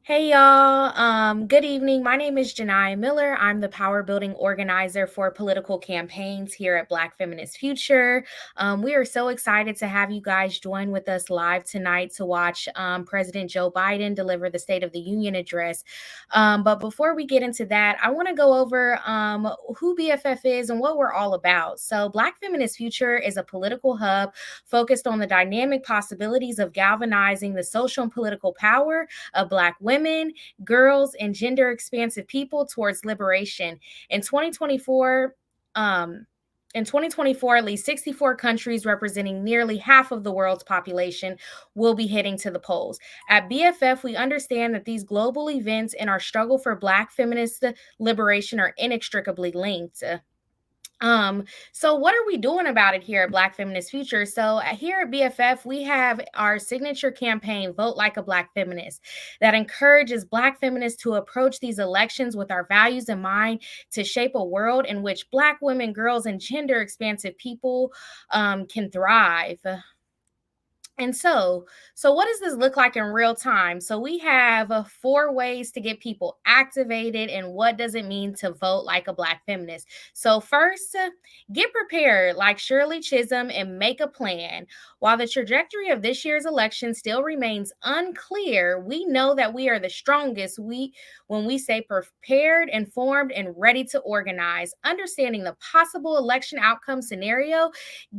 Hey y'all, good evening. My name is Janiyah Miller. I'm the power building organizer for political campaigns here at Black Feminist Future. We are so excited to have you guys join with us live tonight to watch President Joe Biden deliver the State of the Union address. But before we get into that, I want to go over who BFF is and what we're all about. So, Black Feminist Future is a political hub focused on the dynamic possibilities of galvanizing the social and political power of Black women, girls, and gender expansive people towards liberation. In 2024, um, in 2024, at least 64 countries representing nearly half of the world's population will be heading to the polls. At BFF, we understand that these global events and our struggle for Black feminist liberation are inextricably linked. Um, so what are we doing about it here at Black Feminist Future? So here at BFF, we have our signature campaign, Vote Like a Black Feminist, that encourages Black feminists to approach these elections with our values in mind to shape a world in which Black women, girls, and gender expansive people can thrive. And so what does this look like in real time? So we have four ways to get people activated and what does it mean to vote like a Black feminist. So first, get prepared like Shirley Chisholm and make a plan. While the trajectory of this year's election still remains unclear, we know that we are the strongest when we say prepared, informed, and ready to organize. Understanding the possible election outcome scenario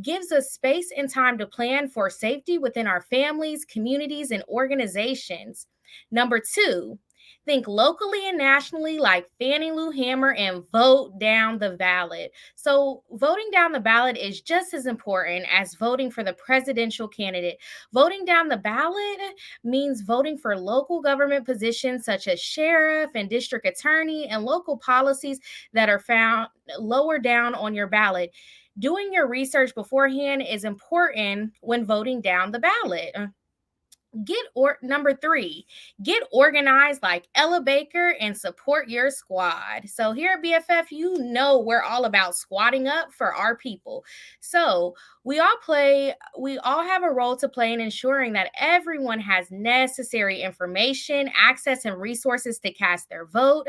gives us space and time to plan for safety within our families, communities, and organizations. Number two, think locally and nationally like Fannie Lou Hamer and vote down the ballot. So, voting down the ballot is just as important as voting for the presidential candidate. Voting down the ballot means voting for local government positions such as sheriff and district attorney and local policies that are found lower down on your ballot. Doing your research beforehand is important when voting down the ballot. Number three, get organized like Ella Baker and support your squad. So here at BFF, you know we're all about squatting up for our people. So we all have a role to play in ensuring that everyone has necessary information, access, and resources to cast their vote.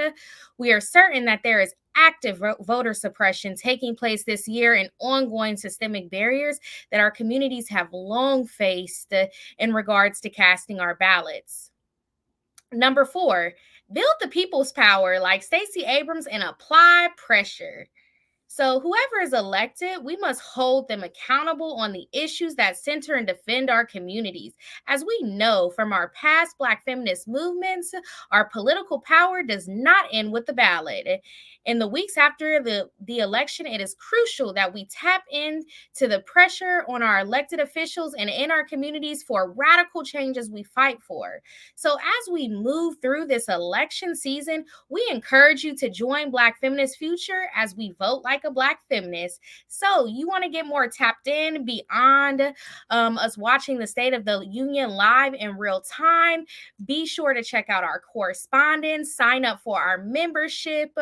We are certain that there is active voter suppression taking place this year and ongoing systemic barriers that our communities have long faced in regards to casting our ballots. Number four, build the people's power like Stacey Abrams and apply pressure. So, whoever is elected, we must hold them accountable on the issues that center and defend our communities. As we know from our past Black feminist movements, our political power does not end with the ballot. In the weeks after the election, it is crucial that we tap into the pressure on our elected officials and in our communities for radical changes we fight for. So, as we move through this election season, we encourage you to join Black Feminist Future as we vote like a Black feminist. So, you want to get more tapped in beyond us watching the State of the Union live in real time? Be sure to check out our correspondence, sign up for our membership,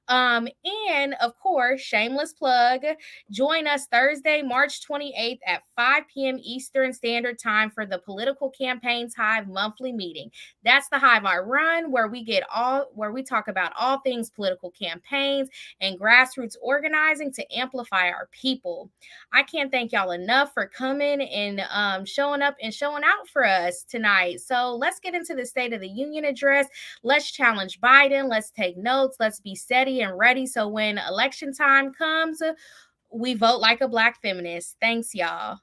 and of course, shameless plug, join us Thursday, March 28th at 5 p.m. Eastern Standard Time for the Political Campaigns Hive monthly meeting. That's the hive I run, where we talk about all things political campaigns and grassroots organizing to amplify our people. I can't thank y'all enough for coming and showing up and showing out for us tonight. So let's get into the State of the Union address. Let's challenge Biden. Let's take notes. Let's be steady and ready so when election time comes, we vote like a Black feminist. Thanks, y'all.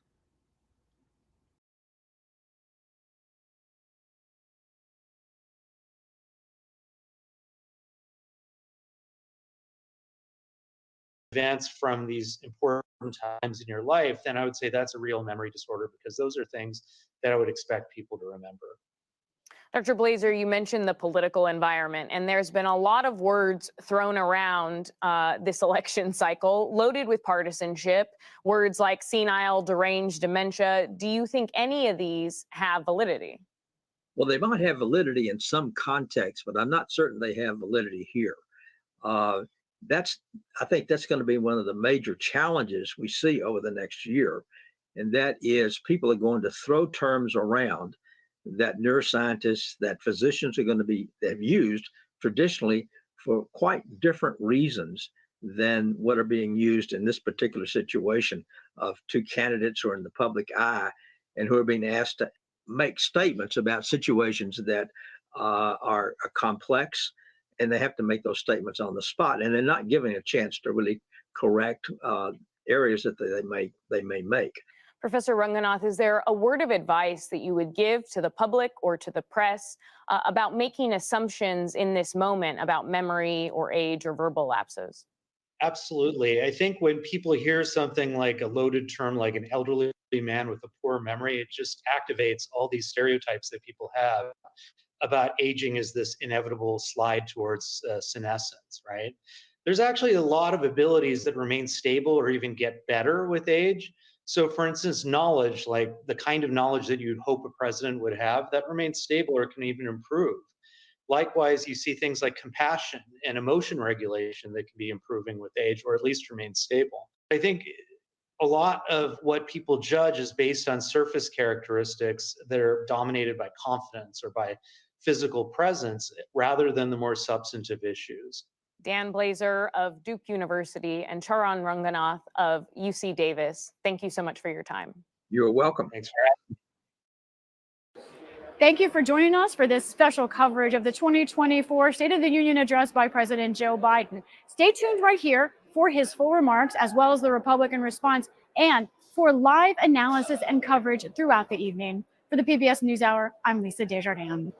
Events from these important times in your life, then I would say that's a real memory disorder because those are things that I would expect people to remember. Dr. Blazer, you mentioned the political environment, and there's been a lot of words thrown around this election cycle, loaded with partisanship, words like senile, deranged, dementia. Do you think any of these have validity? Well, they might have validity in some context, but I'm not certain they have validity here. Uh, that's, I think that's going to be one of the major challenges we see over the next year. And that is people are going to throw terms around that neuroscientists, that physicians are going to be have used traditionally for quite different reasons than what are being used in this particular situation of two candidates who are in the public eye and who are being asked to make statements about situations that are complex, and they have to make those statements on the spot, and they're not given a chance to really correct areas that they may make. Professor Ranganath, is there a word of advice that you would give to the public or to the press about making assumptions in this moment about memory or age or verbal lapses? Absolutely. I think when people hear something like a loaded term like an elderly man with a poor memory, it just activates all these stereotypes that people have about aging as this inevitable slide towards senescence, right? There's actually a lot of abilities that remain stable or even get better with age. So, for instance, knowledge, like the kind of knowledge that you'd hope a president would have, that remains stable or can even improve. Likewise, you see things like compassion and emotion regulation that can be improving with age or at least remain stable. I think a lot of what people judge is based on surface characteristics that are dominated by confidence or by physical presence rather than the more substantive issues. Dan Blazer of Duke University and Charan Ranganath of UC Davis, thank you so much for your time. You're welcome. Thanks for having me. Thank you for joining us for this special coverage of the 2024 State of the Union address by President Joe Biden. Stay tuned right here for his full remarks, as well as the Republican response, and for live analysis and coverage throughout the evening. For the PBS NewsHour, I'm Lisa Desjardins.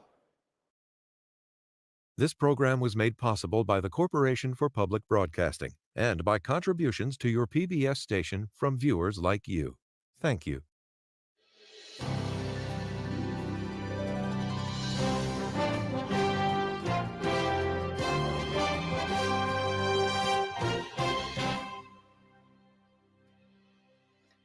This program was made possible by the Corporation for Public Broadcasting and by contributions to your PBS station from viewers like you. Thank you.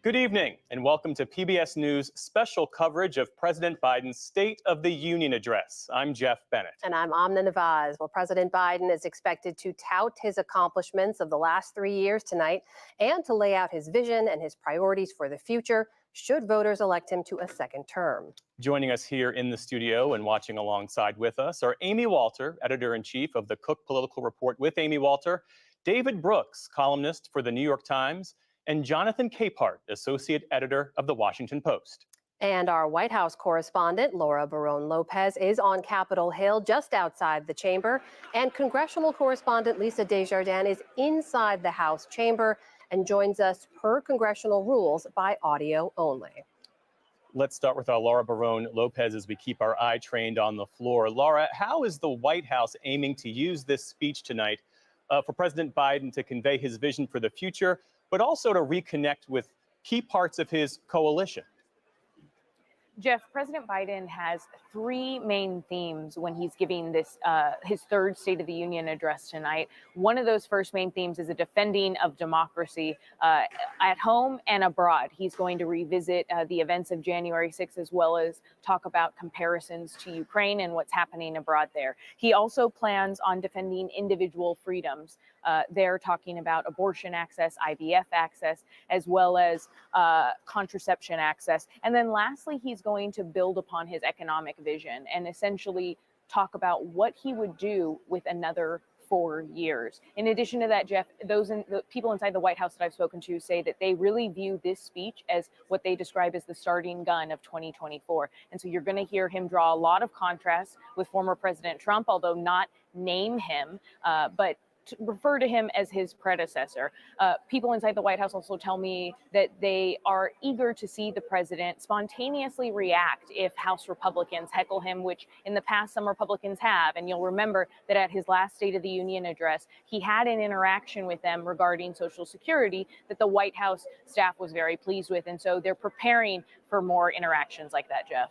Good evening, and welcome to PBS News' special coverage of President Biden's State of the Union address. I'm Jeff Bennett. And I'm Amna Nawaz. Well, President Biden is expected to tout his accomplishments of the last 3 years tonight and to lay out his vision and his priorities for the future should voters elect him to a second term. Joining us here in the studio and watching alongside with us are Amy Walter, editor-in-chief of the Cook Political Report with Amy Walter, David Brooks, columnist for the New York Times, and Jonathan Capehart, associate editor of the Washington Post. And our White House correspondent, Laura Barone Lopez, is on Capitol Hill, just outside the chamber. And congressional correspondent Lisa Desjardins is inside the House chamber and joins us per congressional rules by audio only. Let's start with our Laura Barone Lopez as we keep our eye trained on the floor. Laura, how is the White House aiming to use this speech tonight for President Biden to convey his vision for the future, but also to reconnect with key parts of his coalition? Jeff, President Biden has three main themes when he's giving this his third State of the Union address tonight. One of those first main themes is a defending of democracy at home and abroad. He's going to revisit the events of January 6th, as well as talk about comparisons to Ukraine and what's happening abroad there. He also plans on defending individual freedoms. They're talking about abortion access, IVF access, as well as contraception access. And then lastly, he's going to build upon his economic vision and essentially talk about what he would do with another 4 years. In addition to that, Jeff, the people inside the White House that I've spoken to say that they really view this speech as what they describe as the starting gun of 2024. And so you're going to hear him draw a lot of contrast with former President Trump, although not name him, but to refer to him as his predecessor. People inside the White House also tell me that they are eager to see the president spontaneously react if House Republicans heckle him, which in the past some Republicans have. And you'll remember that at his last State of the Union address, he had an interaction with them regarding Social Security that the White House staff was very pleased with. And so they're preparing for more interactions like that, Jeff.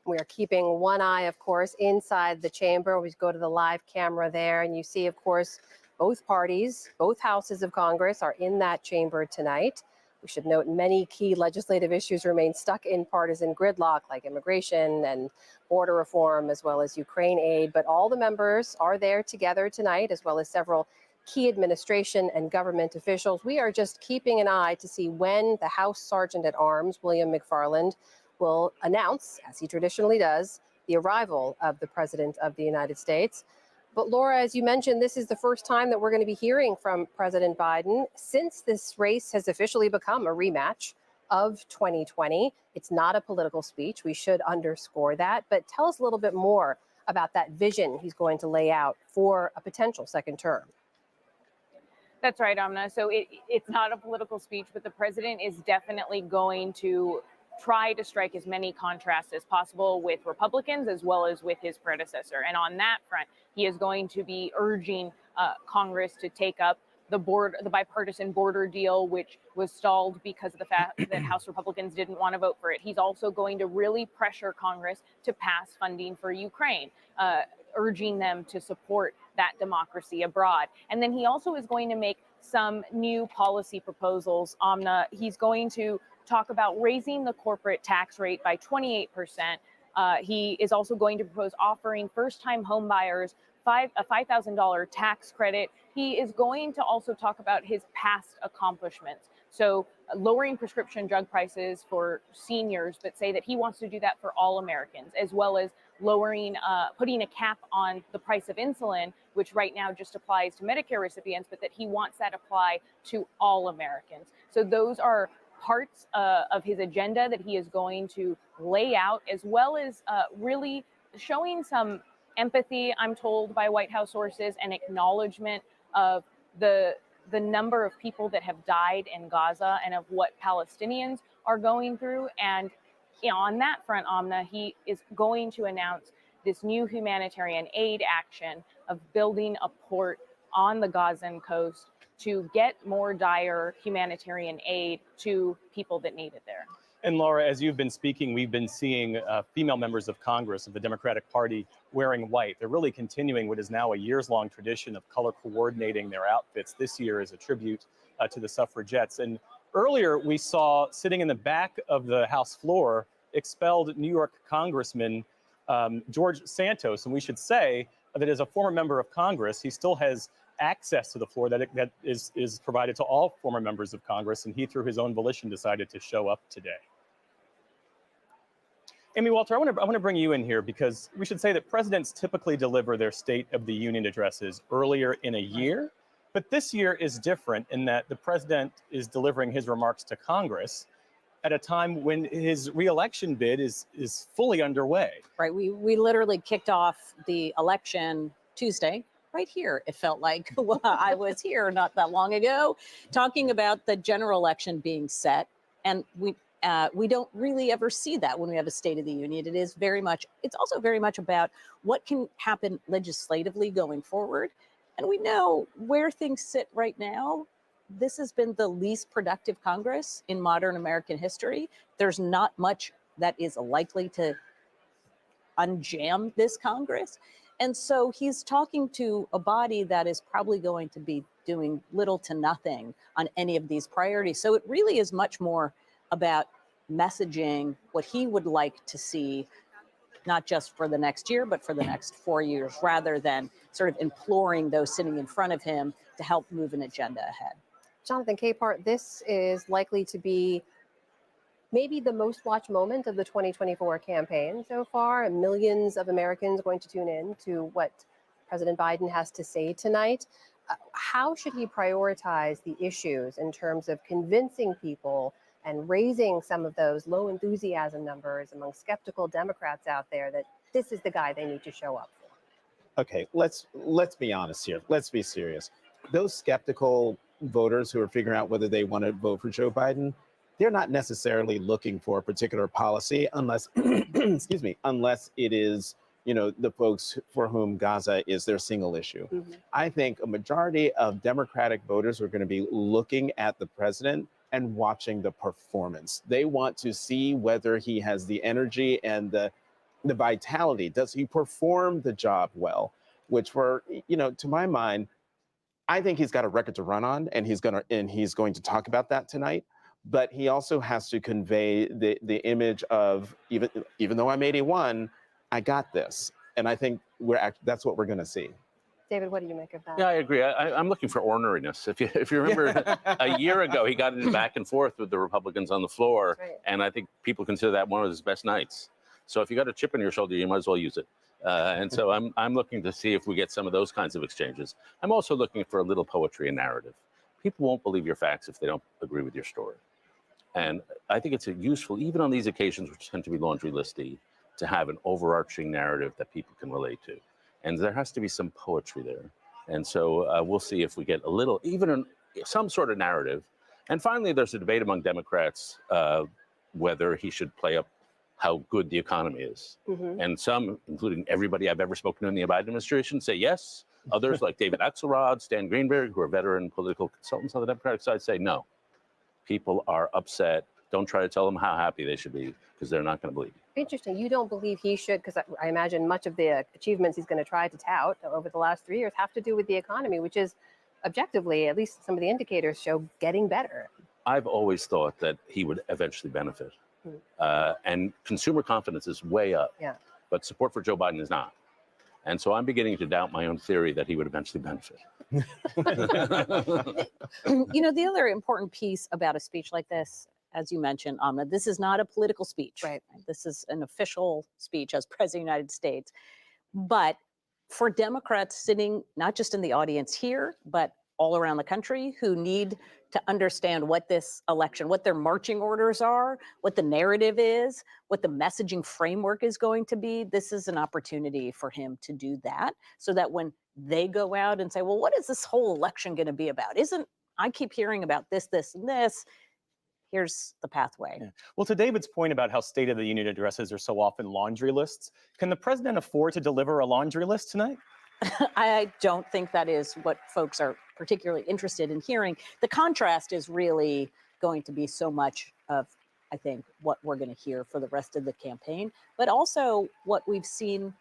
We are keeping one eye, of course, inside the chamber. We go to the live camera there, and you see, of course, both parties, both houses of Congress are in that chamber tonight. We should note many key legislative issues remain stuck in partisan gridlock, like immigration and border reform, as well as Ukraine aid. But all the members are there together tonight, as well as several key administration and government officials. We are just keeping an eye to see when the House Sergeant at Arms, William McFarland, will announce, as he traditionally does, the arrival of the President of the United States. But Laura, as you mentioned, this is the first time that we're going to be hearing from President Biden since this race has officially become a rematch of 2020. It's not a political speech. We should underscore that. But tell us a little bit more about that vision he's going to lay out for a potential second term. That's right, Amna. So it's not a political speech, but the president is definitely going to try to strike as many contrasts as possible with Republicans as well as with his predecessor. And on that front, he is going to be urging Congress to take up the bipartisan border deal, which was stalled because of the fact that House Republicans didn't want to vote for it. He's also going to really pressure Congress to pass funding for Ukraine, urging them to support that democracy abroad. And then he also is going to make some new policy proposals. Amna, he's going to talk about raising the corporate tax rate by 28%. He is also going to propose offering first-time home buyers a $5,000 tax credit. He is going to also talk about his past accomplishments. So lowering prescription drug prices for seniors, but say that he wants to do that for all Americans, as well as lowering, putting a cap on the price of insulin, which right now just applies to Medicare recipients, but that he wants that apply to all Americans. So those are parts of his agenda that he is going to lay out, as well as really showing some empathy, I'm told by White House sources, and acknowledgement of the number of people that have died in Gaza and of what Palestinians are going through. And on that front, Amna, he is going to announce this new humanitarian aid action of building a port on the Gazan coast to get more dire humanitarian aid to people that need it there. And Laura, as you've been speaking, we've been seeing female members of Congress of the Democratic Party wearing white. They're really continuing what is now a years-long tradition of color coordinating their outfits. This year is a tribute to the suffragettes. And earlier we saw, sitting in the back of the House floor, expelled New York Congressman George Santos. And we should say that as a former member of Congress, he still has access to the floor that is provided to all former members of Congress. And he, through his own volition, decided to show up today. Amy Walter, I want to bring you in here because we should say that presidents typically deliver their State of the Union addresses earlier in a year, but this year is different in that the president is delivering his remarks to Congress at a time when his reelection bid is fully underway. Right, we literally kicked off the election Tuesday, right here. It felt like I was here not that long ago, talking about the general election being set, and we don't really ever see that when we have a State of the Union. It's also very much about what can happen legislatively going forward. And we know where things sit right now. This has been the least productive Congress in modern American history. There's not much that is likely to unjam this Congress. And so he's talking to a body that is probably going to be doing little to nothing on any of these priorities. So it really is much more about messaging what he would like to see, not just for the next year, but for the next 4 years, rather than sort of imploring those sitting in front of him to help move an agenda ahead. Jonathan Capehart, this is likely to be maybe the most watched moment of the 2024 campaign so far, and millions of Americans going to tune in to what President Biden has to say tonight. How should he prioritize the issues in terms of convincing people and raising some of those low enthusiasm numbers among skeptical Democrats out there that this is the guy they need to show up for? Okay, let's be honest here. Let's be serious. Those skeptical voters who are figuring out whether they want to vote for Joe Biden, they're not necessarily looking for a particular policy unless, excuse me, unless it is, the folks for whom Gaza is their single issue. Mm-hmm. I think a majority of Democratic voters are going to be looking at the president and watching the performance. They want to see whether he has the energy and the vitality. Does he perform the job well? Which to my mind, I think he's got a record to run on, and he's going to talk about that tonight. But he also has to convey the image of even though I'm 81, I got this. And I think that's what we're going to see. David, what do you make of that? Yeah, I agree. I'm looking for orneriness. If you remember, a year ago he got into back and forth with the Republicans on the floor, Right. and I think people consider that one of his best nights. So if you got a chip on your shoulder, you might as well use it. And so I'm looking to see if we get some of those kinds of exchanges. I'm also looking for a little poetry and narrative. People won't believe your facts if they don't agree with your story. And I think it's useful, even on these occasions, which tend to be laundry listy, to have an overarching narrative that people can relate to. And there has to be some poetry there. And so we'll see if we get a little, even some sort of narrative. And finally, there's a debate among Democrats whether he should play up how good the economy is. And some, including everybody I've ever spoken to in the Biden administration, say yes. Others, like David Axelrod, Stan Greenberg, who are veteran political consultants on the Democratic side, say no. People are upset. Don't try to tell them how happy they should be, because they're not going to believe you. Interesting. You don't believe he should, because I imagine much of the achievements he's going to try to tout over the last 3 years have to do with the economy, which is objectively, at least some of the indicators show, getting better. I've always thought that he would eventually benefit. And consumer confidence is way up, but support for Joe Biden is not. And so I'm beginning to doubt my own theory that he would eventually benefit. You know, the other important piece about a speech like this, as you mentioned, Amna, this is not a political speech. Right. This is an official speech as President of the United States. But for Democrats sitting not just in the audience here, but all around the country who need to understand what this election, what their marching orders are, what the narrative is, what the messaging framework is going to be, this is an opportunity for him to do that so that when they go out and say, well, what is this whole election going to be about? I keep hearing about this, this, and this. Here's the pathway. Yeah. Well, to David's point about how State of the Union addresses are so often laundry lists, can the president afford to deliver a laundry list tonight? I don't think that is what folks are particularly interested in hearing. The contrast is really going to be so much of, I think, what we're going to hear for the rest of the campaign, but also what we've seen,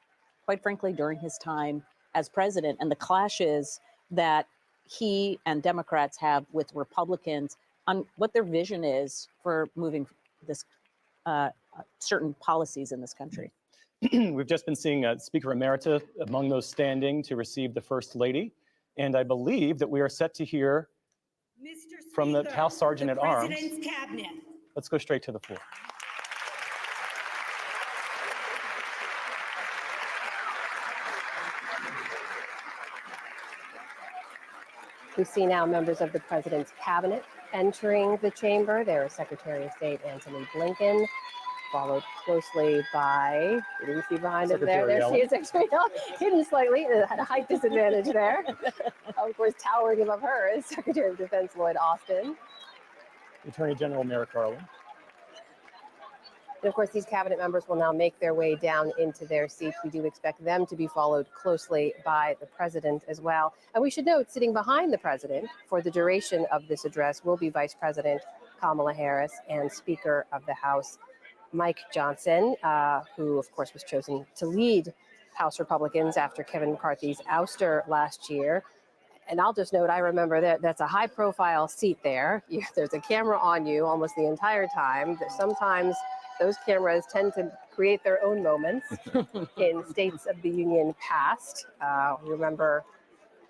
quite frankly, during his time as president and the clashes that he and Democrats have with Republicans on what their vision is for moving this certain policies in this country. We've just been seeing Speaker Emerita among those standing to receive the First Lady. And I believe that we are set to hear from the House Sergeant at Arms. Cabinet. Let's go straight to the floor. We see now members of the president's cabinet entering the chamber. There is Secretary of State Antony Blinken, followed closely by, who do we see behind him there? There she is, Secretary Yellen, hidden slightly, at a height disadvantage there. Of course, towering above her is Secretary of Defense Lloyd Austin. Attorney General Merrick Garland. And of course, these cabinet members will now make their way down into their seats. We do expect them to be followed closely by the president as well. And we should note, sitting behind the president for the duration of this address will be Vice President Kamala Harris and Speaker of the House Mike Johnson, who, of course, was chosen to lead House Republicans after Kevin McCarthy's ouster last year. And I'll just note, I remember that that's a high-profile seat there. There's a camera on you almost the entire time. Sometimes those cameras tend to create their own moments in States of the Union past. Remember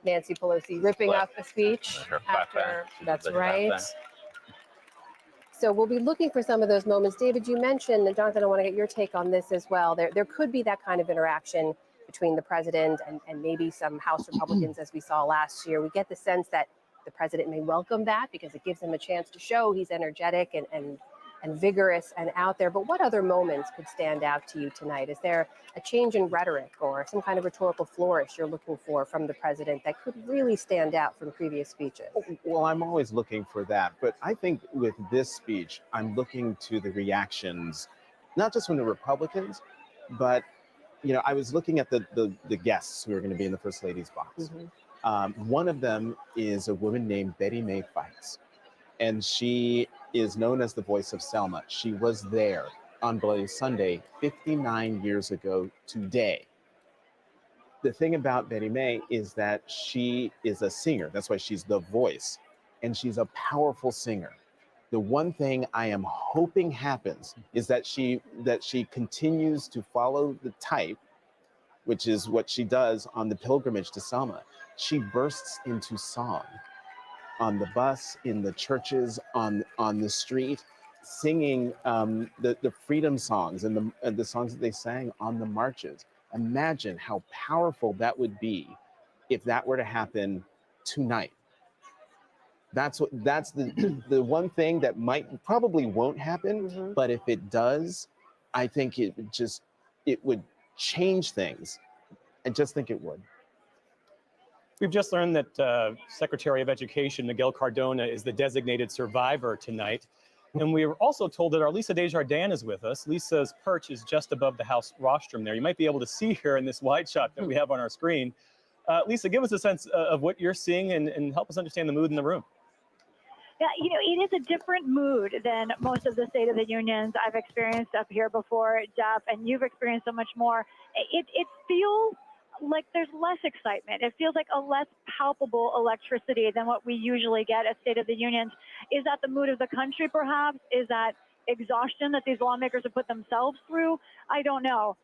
Nancy Pelosi ripping up a speech after, that's right. So we'll be looking for some of those moments. David, you mentioned, and Jonathan, I want to get your take on this as well. There could be that kind of interaction between the president and maybe some House Republicans, as we saw last year. We get the sense that the president may welcome that because it gives him a chance to show he's energetic and vigorous and out there. But what other moments could stand out to you tonight? Is there a change in rhetoric or some kind of rhetorical flourish you're looking for from the president that could really stand out from previous speeches? Well, I'm always looking for that. But I think with this speech, I'm looking to the reactions, not just from the Republicans, but, you know, I was looking at the guests who are going to be in the First Lady's box. One of them is a woman named Betty Mae Fikes, and she is known as the voice of Selma. She was there on Bloody Sunday 59 years ago today. The thing about Betty Mae is that she is a singer. That's why she's the voice, and she's a powerful singer. The one thing I am hoping happens is that she continues to follow the type which is what she does on the pilgrimage to Selma. She bursts into song on the bus, in the churches, on the street, singing the freedom songs and the songs that they sang on the marches. Imagine how powerful that would be if that were to happen tonight. That's the one thing that probably won't happen, but if it does, I think it would change things. I just think it would. We've just learned that Secretary of Education Miguel Cardona is the designated survivor tonight. And we were also told that our Lisa Desjardins is with us. Lisa's perch is just above the House rostrum there. You might be able to see her in this wide shot that we have on our screen. Lisa, give us a sense of what you're seeing and help us understand the mood in the room. Yeah, it is a different mood than most of the State of the Unions I've experienced up here before, Jeff, and you've experienced so much more. It feels like there's less excitement. It feels like a less palpable electricity than what we usually get at State of the Unions. Is that the mood of the country, perhaps? Is that exhaustion that these lawmakers have put themselves through? I don't know.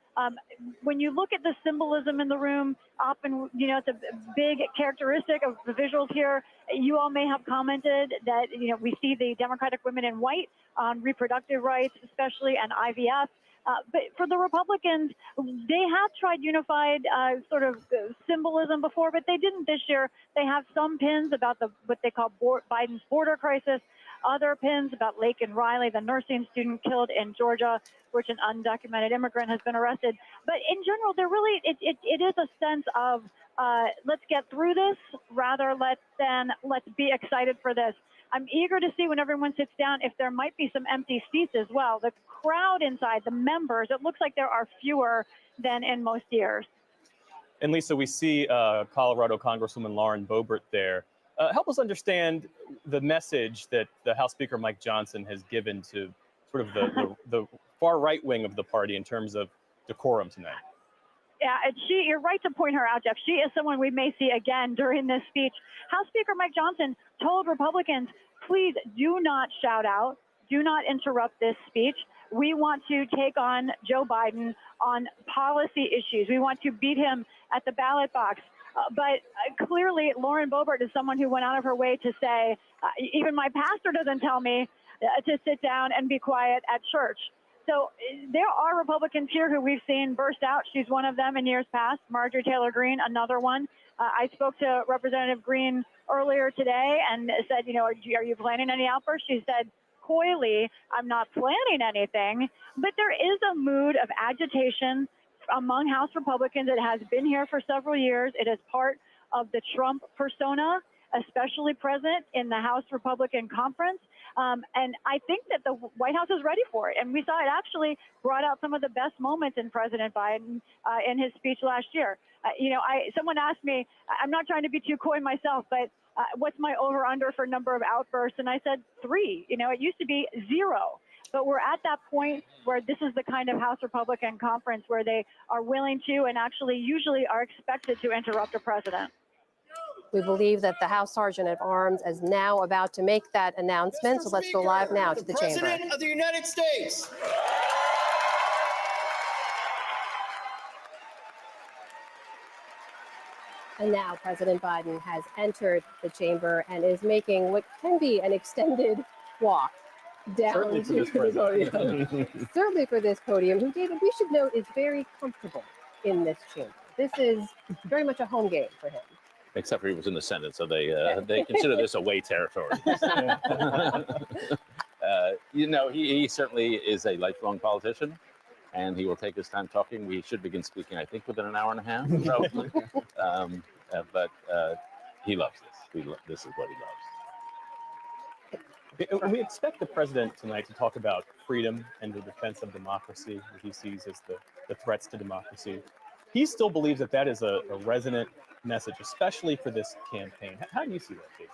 When you look at the symbolism in the room, often, it's a big characteristic of the visuals here. You all may have commented that, we see the Democratic women in white on reproductive rights, especially, and IVF. But for the Republicans, they have tried unified sort of symbolism before, but they didn't this year. They have some pins about what they call Biden's border crisis, other pins about Lake and Riley, the nursing student killed in Georgia, which an undocumented immigrant has been arrested. But in general, it is a sense of let's get through this rather let's be excited for this. I'm eager to see when everyone sits down if there might be some empty seats as well. The crowd inside, the members, it looks like there are fewer than in most years. And Lisa, we see Colorado Congresswoman Lauren Boebert there. Help us understand the message that the House Speaker Mike Johnson has given to sort of the far right wing of the party in terms of decorum tonight. Yeah, you're right to point her out, Jeff. She is someone we may see again during this speech. House Speaker Mike Johnson told Republicans, please do not shout out, do not interrupt this speech. We want to take on Joe Biden on policy issues. We want to beat him at the ballot box. But clearly, Lauren Boebert is someone who went out of her way to say, even my pastor doesn't tell me to sit down and be quiet at church. So there are Republicans here who we've seen burst out. She's one of them in years past. Marjorie Taylor Greene, another one. I spoke to Representative Greene earlier today and said, are you planning any outbursts? She said, coyly, I'm not planning anything. But there is a mood of agitation among House Republicans. It has been here for several years. It is part of the Trump persona, especially present in the House Republican Conference. And I think that the White House is ready for it. And we saw it actually brought out some of the best moments in President Biden in his speech last year. Someone asked me, I'm not trying to be too coy myself, but what's my over-under for number of outbursts? And I said 3. It used to be 0. But we're at that point where this is the kind of House Republican conference where they are willing to and actually usually are expected to interrupt a president. We believe that the House Sergeant at Arms is now about to make that announcement. So let's go live now to the chamber. President of the United States. And now President Biden has entered the chamber and is making what can be an extended walk down to the podium. Certainly for this podium, who, David, we should note is very comfortable in this chamber. This is very much a home game for him. Except for he was in the Senate, so they consider this away territory. He certainly is a lifelong politician, and he will take his time talking. We should begin speaking, I think, within an hour and a half, probably. But he loves this. This is what he loves. We expect the president tonight to talk about freedom and the defense of democracy, that he sees as the threats to democracy. He still believes that is a resonant message, especially for this campaign. How do you see that, David?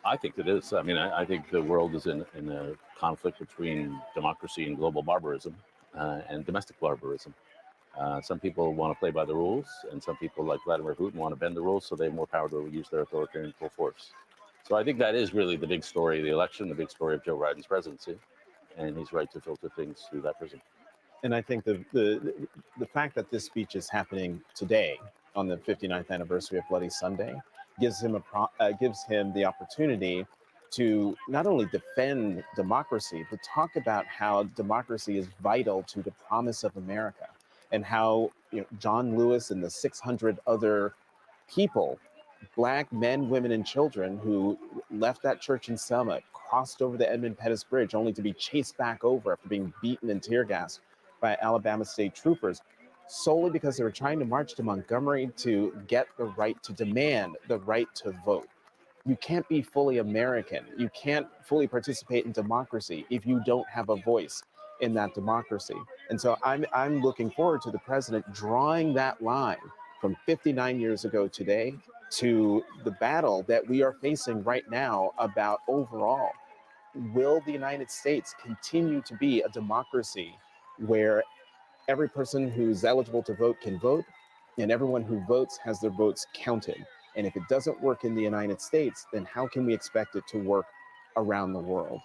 I think it is. I mean, I think the world is in a conflict between democracy and global barbarism and domestic barbarism. Some people want to play by the rules, and some people, like Vladimir Putin, want to bend the rules so they have more power to use their authoritarian full force. So I think that is really the big story of the election, the big story of Joe Biden's presidency, and he's right to filter things through that prism. And I think the fact that this speech is happening today on the 59th anniversary of Bloody Sunday gives him the opportunity to not only defend democracy, but talk about how democracy is vital to the promise of America, and how John Lewis and the 600 other people, Black men, women, and children who left that church in Selma, crossed over the Edmund Pettus Bridge, only to be chased back over after being beaten and tear gassed by Alabama state troopers, solely because they were trying to march to Montgomery to get the right to demand the right to vote. You can't be fully American. You can't fully participate in democracy if you don't have a voice in that democracy. And so I'm looking forward to the president drawing that line from 59 years ago today to the battle that we are facing right now about overall. Will the United States continue to be a democracy where every person who's eligible to vote can vote, and everyone who votes has their votes counted? And if it doesn't work in the United States, then how can we expect it to work around the world?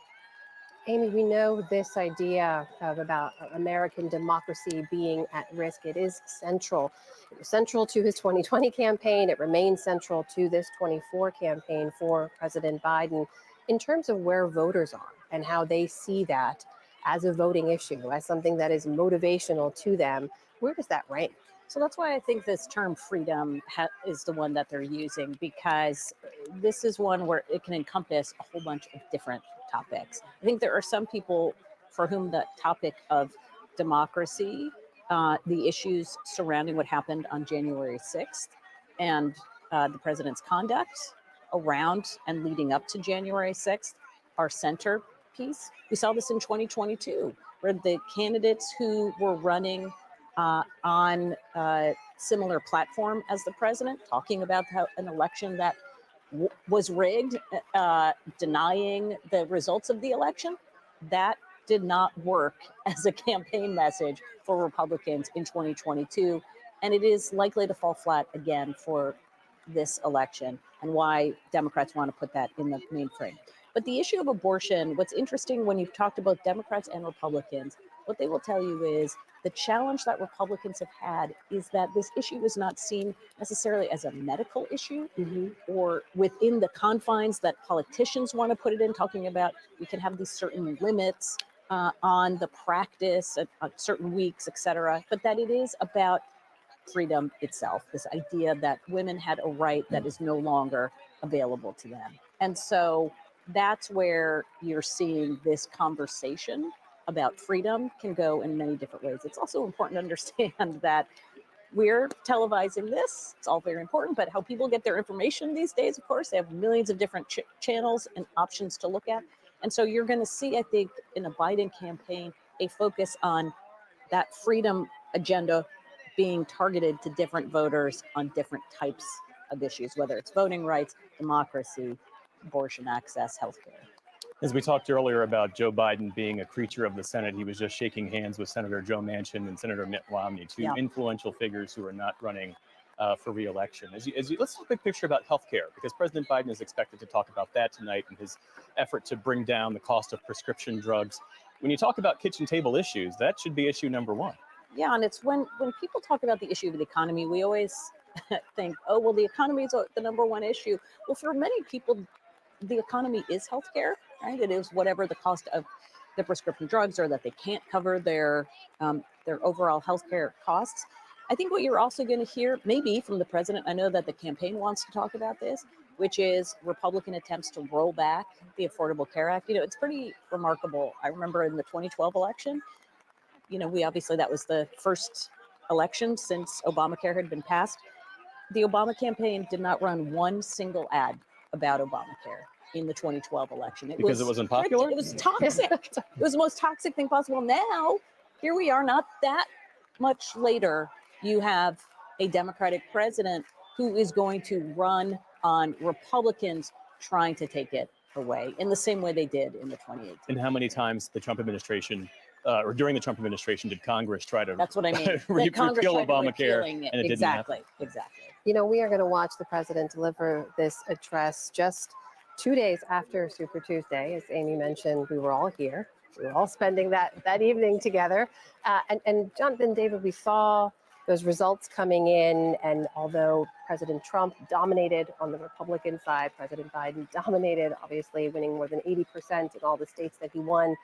Amy, we know this idea about American democracy being at risk. It is central. It was central to his 2020 campaign. It remains central to this 24 campaign for President Biden in terms of where voters are and how they see that as a voting issue, as something that is motivational to them. Where does that rank? So that's why I think this term freedom is the one that they're using, because this is one where it can encompass a whole bunch of different topics. I think there are some people for whom the topic of democracy, the issues surrounding what happened on January 6th and the president's conduct around and leading up to January 6th are centerpiece. We saw this in 2022, where the candidates who were running on a similar platform as the president, talking about how an election that was rigged, denying the results of the election, that did not work as a campaign message for Republicans in 2022. And it is likely to fall flat again for this election, and why Democrats want to put that in the mainframe. But the issue of abortion, what's interesting when you've talked to both Democrats and Republicans, what they will tell you is the challenge that Republicans have had is that this issue was not seen necessarily as a medical issue or within the confines that politicians want to put it in, talking about we can have these certain limits on the practice at certain weeks, et cetera, but that it is about freedom itself, this idea that women had a right that is no longer available to them. And so that's where you're seeing this conversation about freedom can go in many different ways. It's also important to understand that we're televising this. It's all very important, but how people get their information these days, of course, they have millions of different channels and options to look at. And so you're going to see, I think, in a Biden campaign, a focus on that freedom agenda being targeted to different voters on different types of issues, whether it's voting rights, democracy, abortion access, healthcare. As we talked earlier about Joe Biden being a creature of the Senate, he was just shaking hands with Senator Joe Manchin and Senator Mitt Romney, two influential figures who are not running for re-election. Let's talk big picture about healthcare, because President Biden is expected to talk about that tonight in his effort to bring down the cost of prescription drugs. When you talk about kitchen table issues, that should be issue number one. Yeah, and it's when people talk about the issue of the economy, we always think, oh, well, the economy is the number one issue. Well, for many people, the economy is healthcare, right? It is whatever the cost of the prescription drugs are that they can't cover their overall healthcare costs. I think what you're also going to hear, maybe from the president, I know that the campaign wants to talk about this, which is Republican attempts to roll back the Affordable Care Act. You know, it's pretty remarkable. I remember in the 2012 election, you know, that was the first election since Obamacare had been passed. The Obama campaign did not run one single ad about Obamacare in the 2012 election. It wasn't popular? It was toxic. It was the most toxic thing possible. Now, here we are, not that much later, you have a Democratic president who is going to run on Republicans trying to take it away in the same way they did in the 2018. And how many times the Trump administration or during the Trump administration did Congress try to That's what I mean. repeal Obamacare, and it didn't happen. Exactly. You know, we are going to watch the president deliver this address just 2 days after Super Tuesday, as Amy mentioned, we were all here. We were all spending that evening together. And Jonathan, David, we saw those results coming in. And although President Trump dominated on the Republican side, President Biden dominated, obviously winning more than 80% in all the states that he won,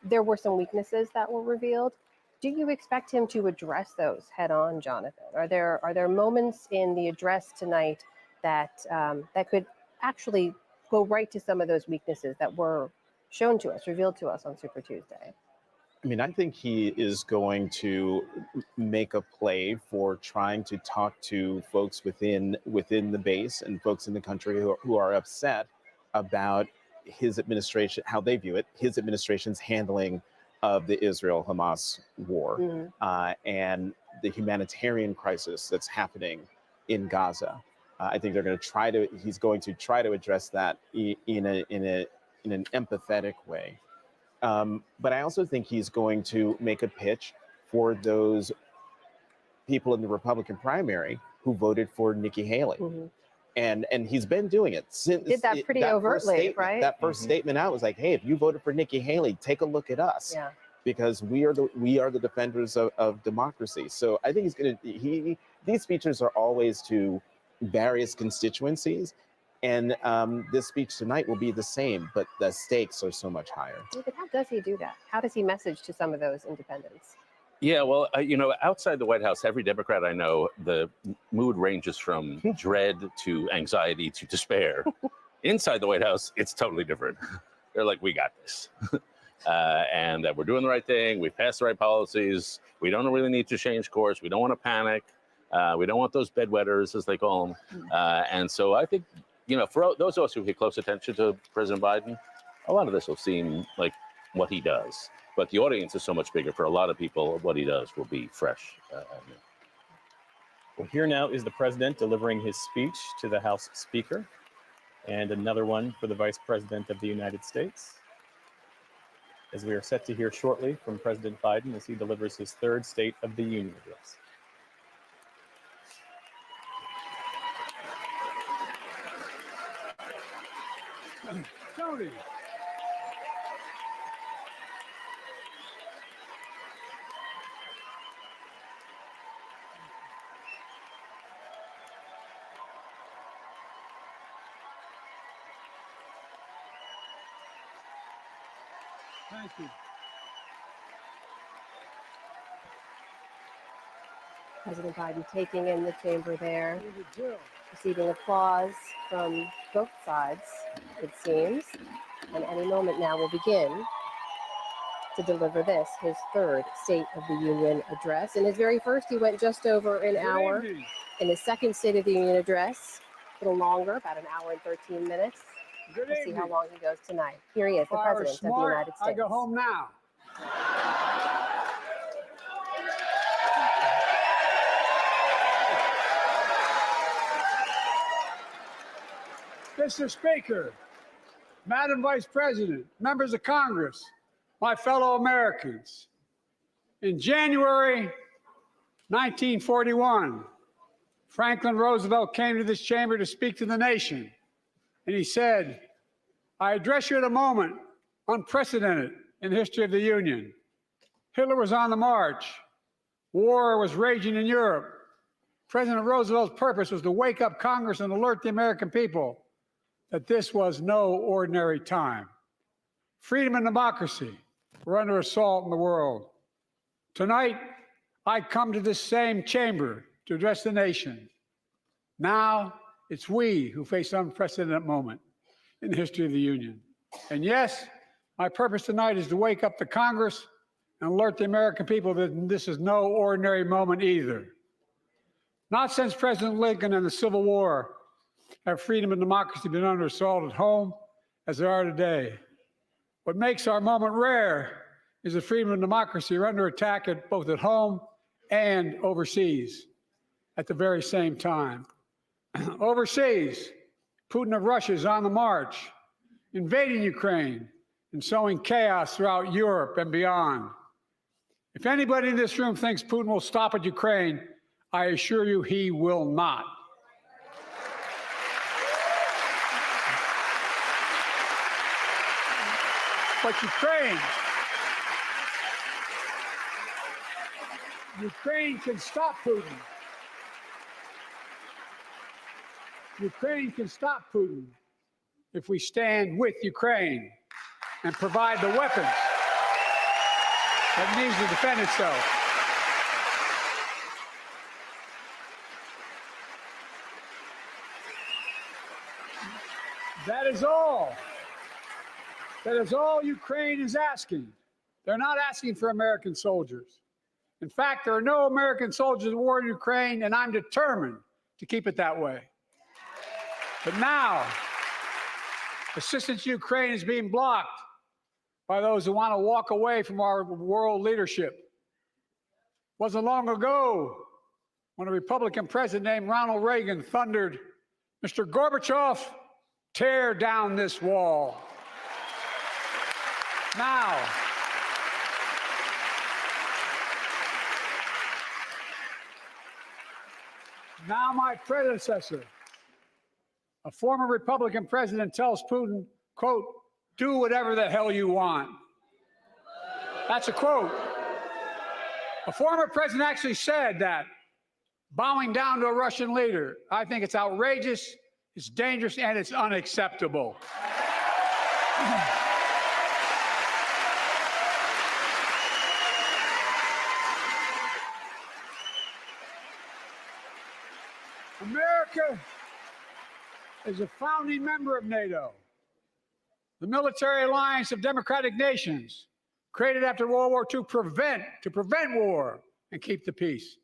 there were some weaknesses that were revealed. Do you expect him to address those head on, Jonathan? Are there moments in the address tonight that that could actually go right to some of those weaknesses that were shown to us, revealed to us on Super Tuesday? I mean, I think he is going to make a play for trying to talk to folks within the base and folks in the country who are upset about his administration, how they view it, his administration's handling of the Israel-Hamas war and the humanitarian crisis that's happening in Gaza. I think he's going to try to address that in an empathetic way. But I also think he's going to make a pitch for those people in the Republican primary who voted for Nikki Haley. And he's been doing it since. Did that pretty overtly, right? That first statement out was like, hey, if you voted for Nikki Haley, take a look at us. Yeah. Because we are the defenders of democracy. So I think these speeches are always to various constituencies. And this speech tonight will be the same, but the stakes are so much higher. But how does he do that? How does he message to some of those independents? Yeah, well, outside the White House, every Democrat I know, the mood ranges from dread to anxiety to despair. Inside the White House, it's totally different. They're like, we got this. And that we're doing the right thing. We've passed the right policies. We don't really need to change course. We don't want to panic. We don't want those bedwetters, as they call them. And so I think, for those of us who pay close attention to President Biden, a lot of this will seem like what he does. But the audience is so much bigger. For a lot of people, what he does will be fresh. Well, here now is the president delivering his speech to the House Speaker, and another one for the Vice President of the United States, as we are set to hear shortly from President Biden as he delivers his third State of the Union address. Tony. Thank you. President Biden taking in the chamber there, receiving applause from both sides, it seems. And any moment now will begin to deliver this, his third State of the Union address. In his very first, he went just over an hour. In his second State of the Union address, a little longer, about an hour and 13 minutes. We'll see how long he goes tonight. Here he is, the President of the United States. I go home now. Mr. Speaker, Madam Vice President, members of Congress, my fellow Americans. In January 1941, Franklin Roosevelt came to this chamber to speak to the nation. And he said, I address you at a moment unprecedented in the history of the Union. Hitler was on the march. War was raging in Europe. President Roosevelt's purpose was to wake up Congress and alert the American people that this was no ordinary time. Freedom and democracy were under assault in the world. Tonight, I come to this same chamber to address the nation. Now, it's we who face an unprecedented moment in the history of the Union. And yes, my purpose tonight is to wake up the Congress and alert the American people that this is no ordinary moment either. Not since President Lincoln and the Civil War have freedom and democracy been under assault at home as they are today. What makes our moment rare is that freedom and democracy are under attack both at home and overseas at the very same time. Overseas, Putin of Russia is on the march, invading Ukraine and sowing chaos throughout Europe and beyond. If anybody in this room thinks Putin will stop at Ukraine, I assure you he will not. But Ukraine can stop Putin. Ukraine can stop Putin if we stand with Ukraine and provide the weapons that it needs to defend itself. That is all. That is all Ukraine is asking. They're not asking for American soldiers. In fact, there are no American soldiers at war in Ukraine, and I'm determined to keep it that way. But now, assistance to Ukraine is being blocked by those who want to walk away from our world leadership. It wasn't long ago when a Republican president named Ronald Reagan thundered, "Mr. Gorbachev, tear down this wall." Now, my predecessor, a former Republican president, tells Putin, quote, "Do whatever the hell you want." That's a quote. A former president actually said that, bowing down to a Russian leader. I think it's outrageous, it's dangerous, and it's unacceptable. America is a founding member of NATO, the military alliance of democratic nations created after World War II to prevent war and keep the peace.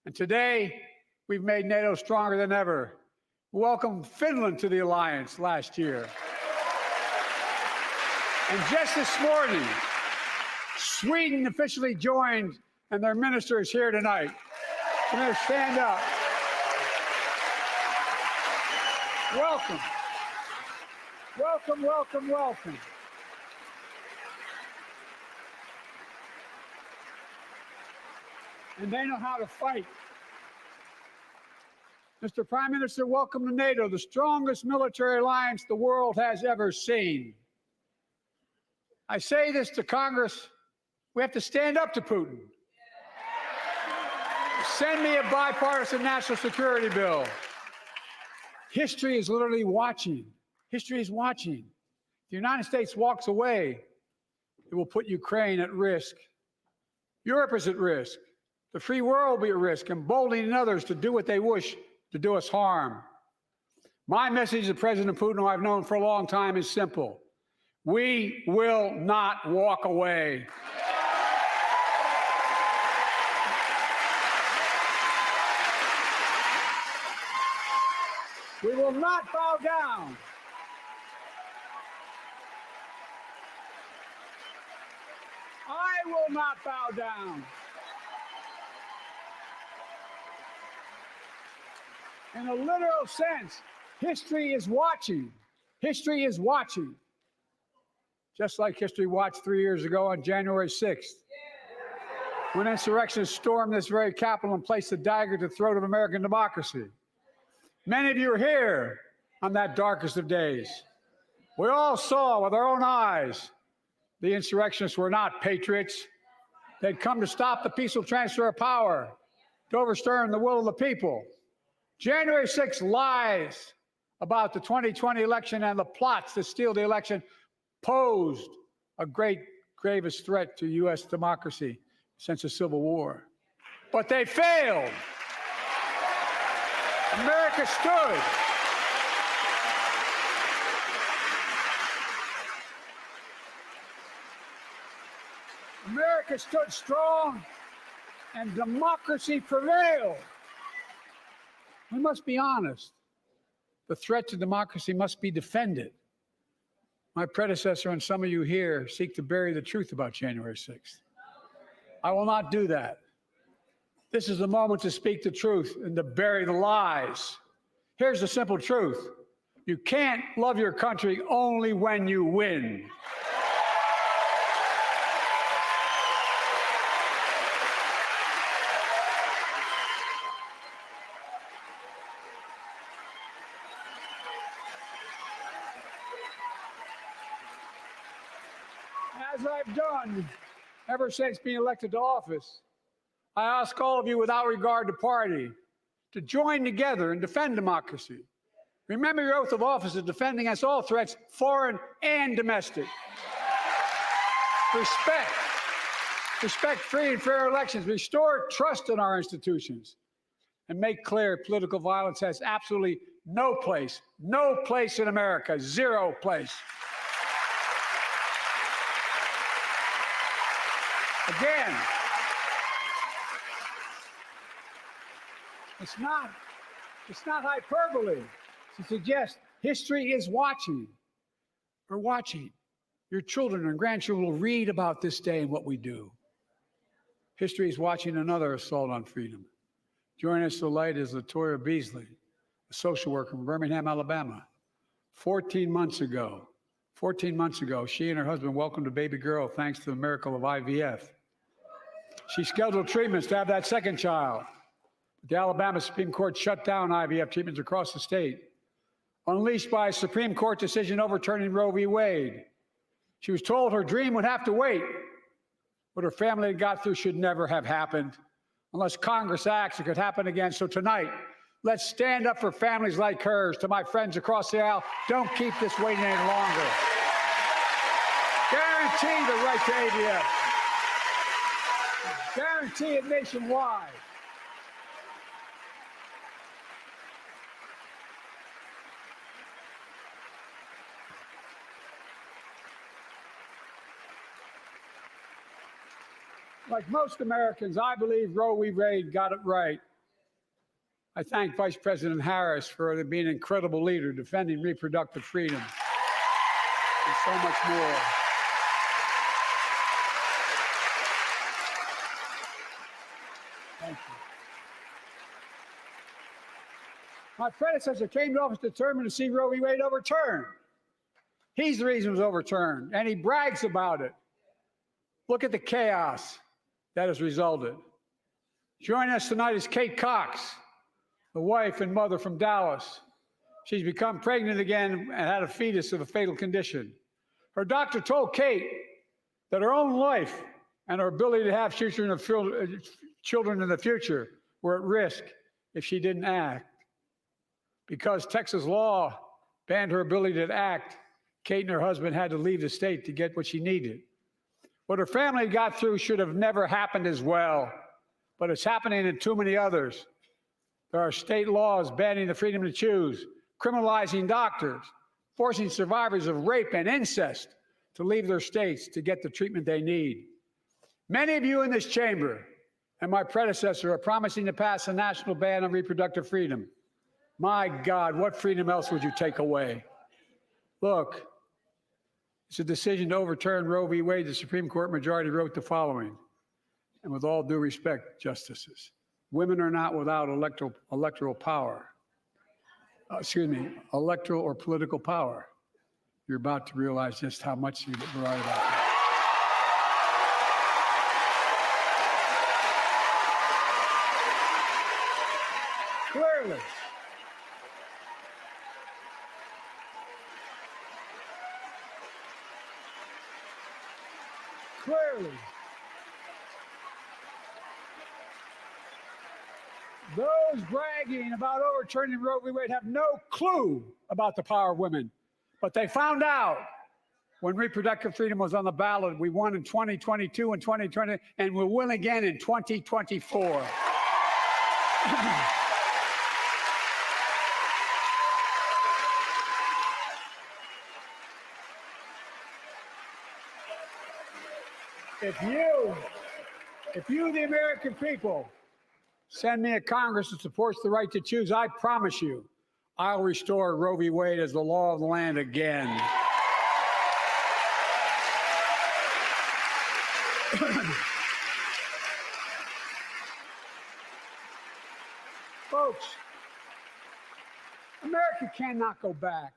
And today, we've made NATO stronger than ever. We welcomed Finland to the alliance last year. And just this morning, Sweden officially joined, and their minister is here tonight. Come here, stand up. Welcome. Welcome, welcome, welcome. And they know how to fight. Mr. Prime Minister, welcome to NATO, the strongest military alliance the world has ever seen. I say this to Congress, we have to stand up to Putin. Send me a bipartisan national security bill. History is literally watching. History is watching. If the United States walks away, it will put Ukraine at risk. Europe is at risk. The free world will be at risk, emboldening others to do what they wish to do us harm. My message to President Putin, who I've known for a long time, is simple. We will not walk away. We will not bow down. I will not bow down. In a literal sense, history is watching. History is watching. Just like history watched 3 years ago on January 6th, when insurrectionists stormed this very Capitol and placed a dagger to the throat of American democracy. Many of you are here on that darkest of days. We all saw with our own eyes the insurrectionists were not patriots. They'd come to stop the peaceful transfer of power, to overturn the will of the people. January 6th lies about the 2020 election and the plots to steal the election posed a gravest threat to U.S. democracy since the Civil War. But they failed. America stood. America stood strong, and democracy prevailed. We must be honest. The threat to democracy must be defended. My predecessor and some of you here seek to bury the truth about January 6th. I will not do that. This is the moment to speak the truth and to bury the lies. Here's the simple truth. You can't love your country only when you win. As I've done ever since being elected to office, I ask all of you without regard to party to join together and defend democracy. Remember your oath of office of defending against all threats, foreign and domestic. Respect free and fair elections, restore trust in our institutions, and make clear political violence has absolutely no place in America, zero place. Again, it's not hyperbole to suggest history is watching. We're watching. Your children and grandchildren will read about this day and what we do. History is watching another assault on freedom. Joining us tonight is Latoya Beasley, a social worker from Birmingham, Alabama. 14 months ago, she and her husband welcomed a baby girl thanks to the miracle of IVF. She scheduled treatments to have that second child. The Alabama Supreme Court shut down IVF treatments across the state, unleashed by a Supreme Court decision overturning Roe v. Wade. She was told her dream would have to wait. What her family had got through should never have happened. Unless Congress acts, it could happen again. So tonight, let's stand up for families like hers. To my friends across the aisle, don't keep this waiting any longer. Guarantee the right to AVF. Guarantee it nationwide. Like most Americans, I believe Roe v. Wade got it right. I thank Vice President Harris for being an incredible leader, defending reproductive freedom, and so much more. Thank you. My predecessor came to office determined to see Roe v. Wade overturned. He's the reason it was overturned, and he brags about it. Look at the chaos that has resulted. Joining us tonight is Kate Cox, the wife and mother from Dallas. She's become pregnant again and had a fetus of a fatal condition. Her doctor told Kate that her own life and her ability to have children in the future were at risk if she didn't act. Because Texas law banned her ability to act, Kate and her husband had to leave the state to get what she needed. What her family got through should have never happened as well, but it's happening in too many others. There are state laws banning the freedom to choose, criminalizing doctors, forcing survivors of rape and incest to leave their states to get the treatment they need. Many of you in this chamber and my predecessor are promising to pass a national ban on reproductive freedom. My God, what freedom else would you take away? Look, it's a decision to overturn Roe v. Wade. The Supreme Court majority wrote the following, and with all due respect, justices, women are not without electoral power. Electoral or political power. You're about to realize just how much you're right about that. Clearly. Clearly. Those bragging about overturning Roe v. Wade have no clue about the power of women. But they found out when reproductive freedom was on the ballot. We won in 2022 and 2020, and we'll win again in 2024. If you, the American people, send me a Congress that supports the right to choose, I promise you, I'll restore Roe v. Wade as the law of the land again. Folks, America cannot go back.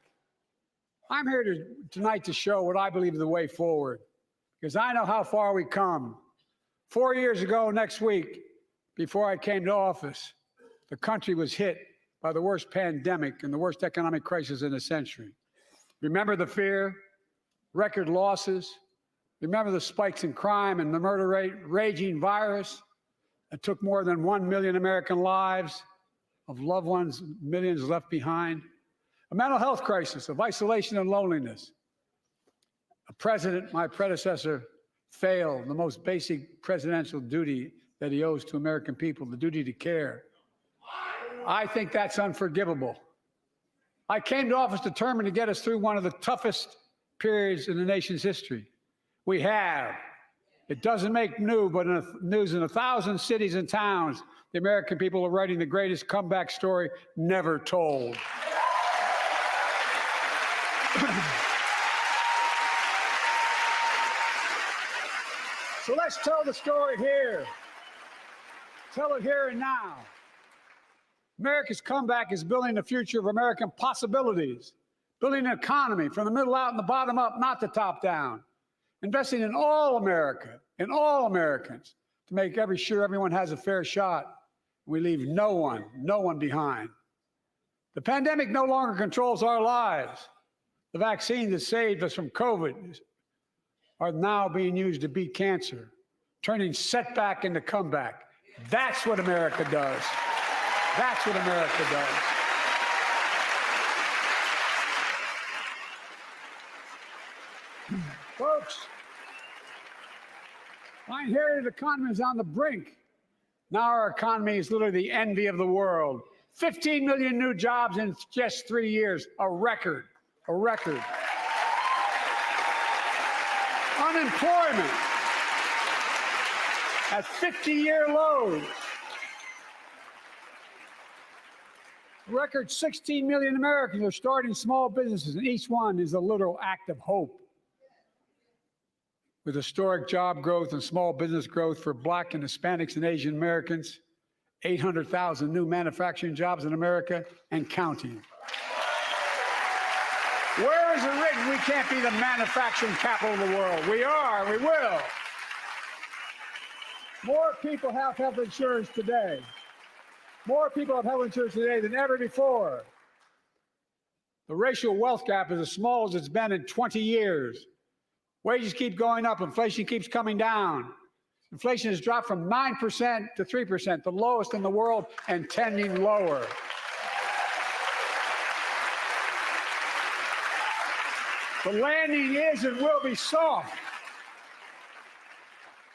I'm here tonight to show what I believe is the way forward, because I know how far we come. 4 years ago next week, before I came to office, the country was hit by the worst pandemic and the worst economic crisis in a century. Remember the fear, record losses, Remember the spikes in crime and the murder rate, raging virus that took more than 1 million American lives of loved ones, millions left behind. A mental health crisis of isolation and loneliness. A president, my predecessor, failed the most basic presidential duty that he owes to American people, the duty to care. I think that's unforgivable. I came to office determined to get us through one of the toughest periods in the nation's history. We have. It doesn't make news in 1,000 cities and towns. The American people are writing the greatest comeback story never told. So let's tell the story here. Tell it here and now. America's comeback is building the future of American possibilities, building an economy from the middle out and the bottom up, not the top down. Investing in all America, in all Americans, to make sure everyone has a fair shot. We leave no one behind. The pandemic no longer controls our lives. The vaccines that saved us from COVID are now being used to beat cancer, turning setback into comeback. That's what America does. That's what America does. Folks, my inherited economy is on the brink. Now our economy is literally the envy of the world. 15 million new jobs in just 3 years, a record, a record. Unemployment at 50-year lows. A record 16 million Americans are starting small businesses, and each one is a literal act of hope. With historic job growth and small business growth for Black and Hispanics and Asian Americans, 800,000 new manufacturing jobs in America and counting. Where is it written we can't be the manufacturing capital of the world? We are, we will. More people have health insurance today. More people have health insurance today than ever before. The racial wealth gap is as small as it's been in 20 years. Wages keep going up, inflation keeps coming down. Inflation has dropped from 9% to 3%, the lowest in the world and tending lower. The landing is and will be soft.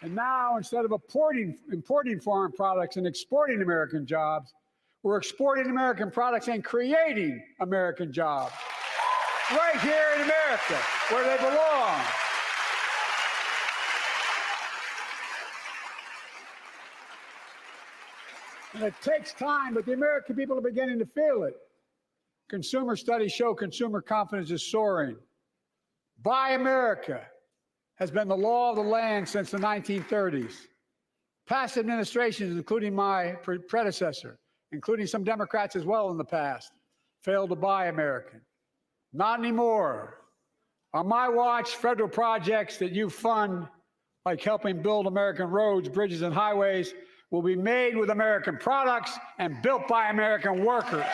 And now, instead of importing foreign products and exporting American jobs, we're exporting American products and creating American jobs. Right here in America, where they belong. And it takes time, but the American people are beginning to feel it. Consumer studies show consumer confidence is soaring. Buy America has been the law of the land since the 1930s. Past administrations, including my predecessor, including some Democrats as well in the past, failed to buy American. Not anymore. On my watch, federal projects that you fund, like helping build American roads, bridges, and highways, will be made with American products and built by American workers.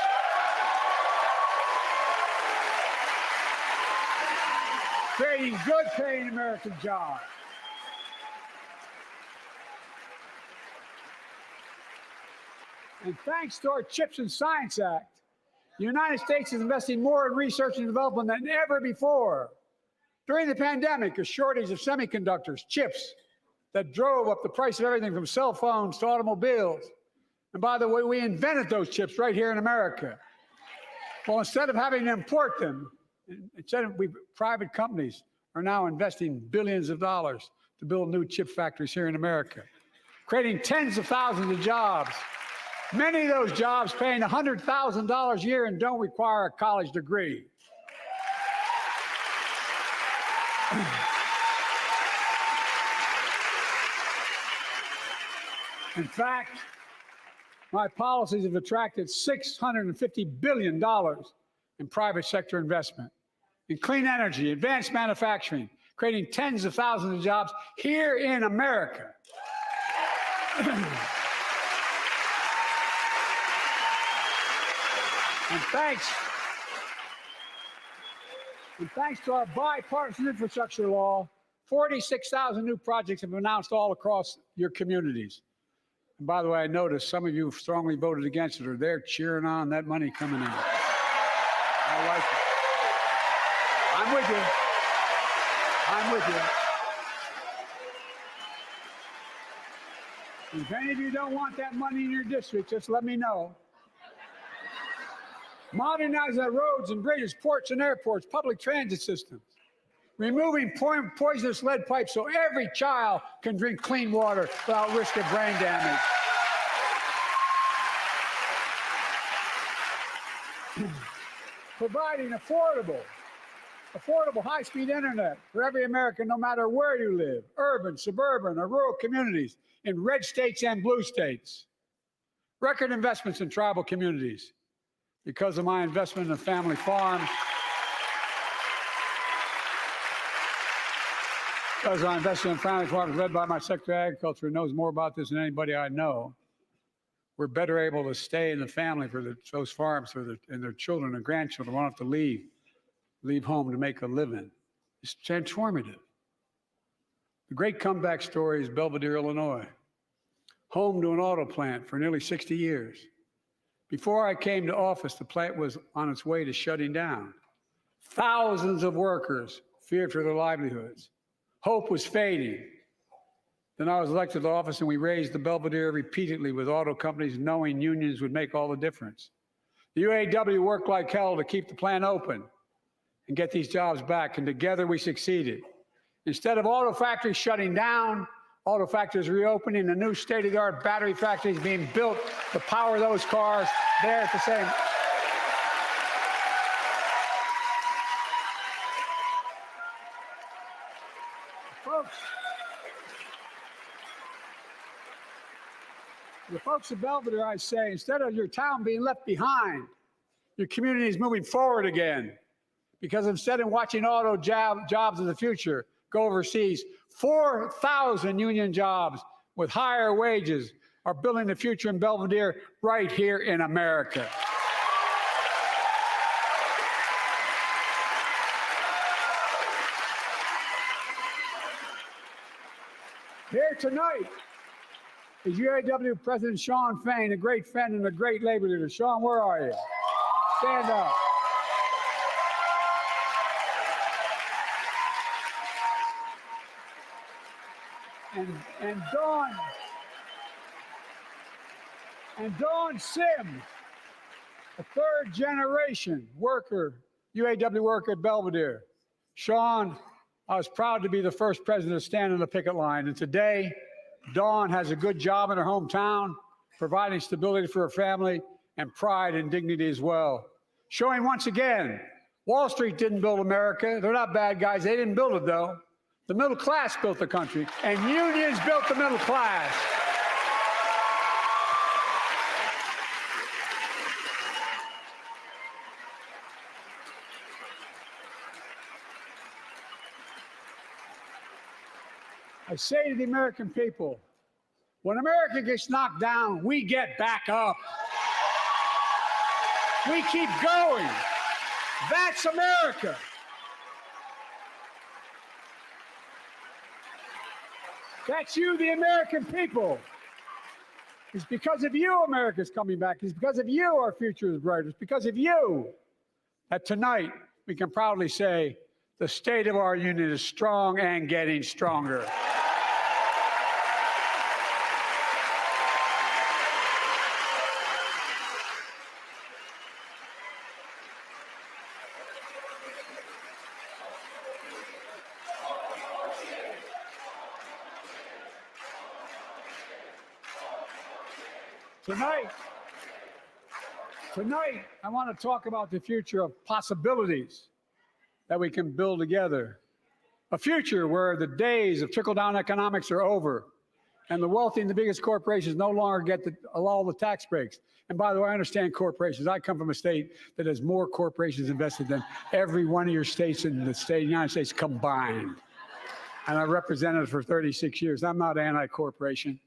Creating good paying American jobs. And thanks to our CHIPS and Science Act, the United States is investing more in research and development than ever before. During the pandemic, a shortage of semiconductors, chips, that drove up the price of everything from cell phones to automobiles. And by the way, we invented those chips right here in America. Well, instead of having to import them, private companies are now investing billions of dollars to build new chip factories here in America, creating tens of thousands of jobs. Many of those jobs paying $100,000 a year and don't require a college degree. In fact, my policies have attracted $650 billion in private sector investment in clean energy, advanced manufacturing, creating tens of thousands of jobs here in America. And thanks to our bipartisan infrastructure law, 46,000 new projects have been announced all across your communities. And by the way, I noticed some of you strongly voted against it, or they're cheering on that money coming in. I like it. I'm with you. I'm with you. If any of you don't want that money in your district, just let me know. Modernize our roads and bridges, ports and airports, public transit systems. Removing poisonous lead pipes so every child can drink clean water without risk of brain damage. Providing affordable high-speed internet for every American, no matter where you live, urban, suburban, or rural communities, in red states and blue states. Record investments in tribal communities. Because of my investment in family farms, because I invested in family farms led by my Secretary of Agriculture, who knows more about this than anybody I know, we're better able to stay in the family for those farms and their children and grandchildren won't have to leave home to make a living. It's transformative. The great comeback story is Belvedere, Illinois, home to an auto plant for nearly 60 years. Before I came to office, the plant was on its way to shutting down. Thousands of workers feared for their livelihoods. Hope was fading. Then I was elected to office, and we raised the Belvedere repeatedly with auto companies, knowing unions would make all the difference. The UAW worked like hell to keep the plant open and get these jobs back, and together we succeeded. Instead of auto factories shutting down, auto factories reopening, and new state-of-the-art battery factories being built to power those cars there at the same. The folks of Belvedere, I say, instead of your town being left behind, your community is moving forward again. Because instead of watching auto jobs of the future go overseas, 4,000 union jobs with higher wages are building the future in Belvedere right here in America. Here tonight is UAW President Shawn Fain, a great friend and a great labor leader. Shawn, where are you? Stand up. And Dawn Sim, a third-generation worker, UAW worker at Belvedere. Shawn, I was proud to be the first president to stand on the picket line, and today, Dawn has a good job in her hometown, providing stability for her family and pride and dignity as well. Showing once again, Wall Street didn't build America. They're not bad guys. They didn't build it, though. The middle class built the country, and unions built the middle class. I say to the American people, when America gets knocked down, we get back up. We keep going. That's America. That's you, the American people. It's because of you America's coming back. It's because of you our future is bright. It's because of you that tonight we can proudly say the state of our union is strong and getting stronger. Tonight, I want to talk about the future of possibilities that we can build together. A future where the days of trickle-down economics are over and the wealthy and the biggest corporations no longer get all the tax breaks. And by the way, I understand corporations. I come from a state that has more corporations invested than every one of your states in the state of the United States combined. And I represented it for 36 years. I'm not anti-corporation,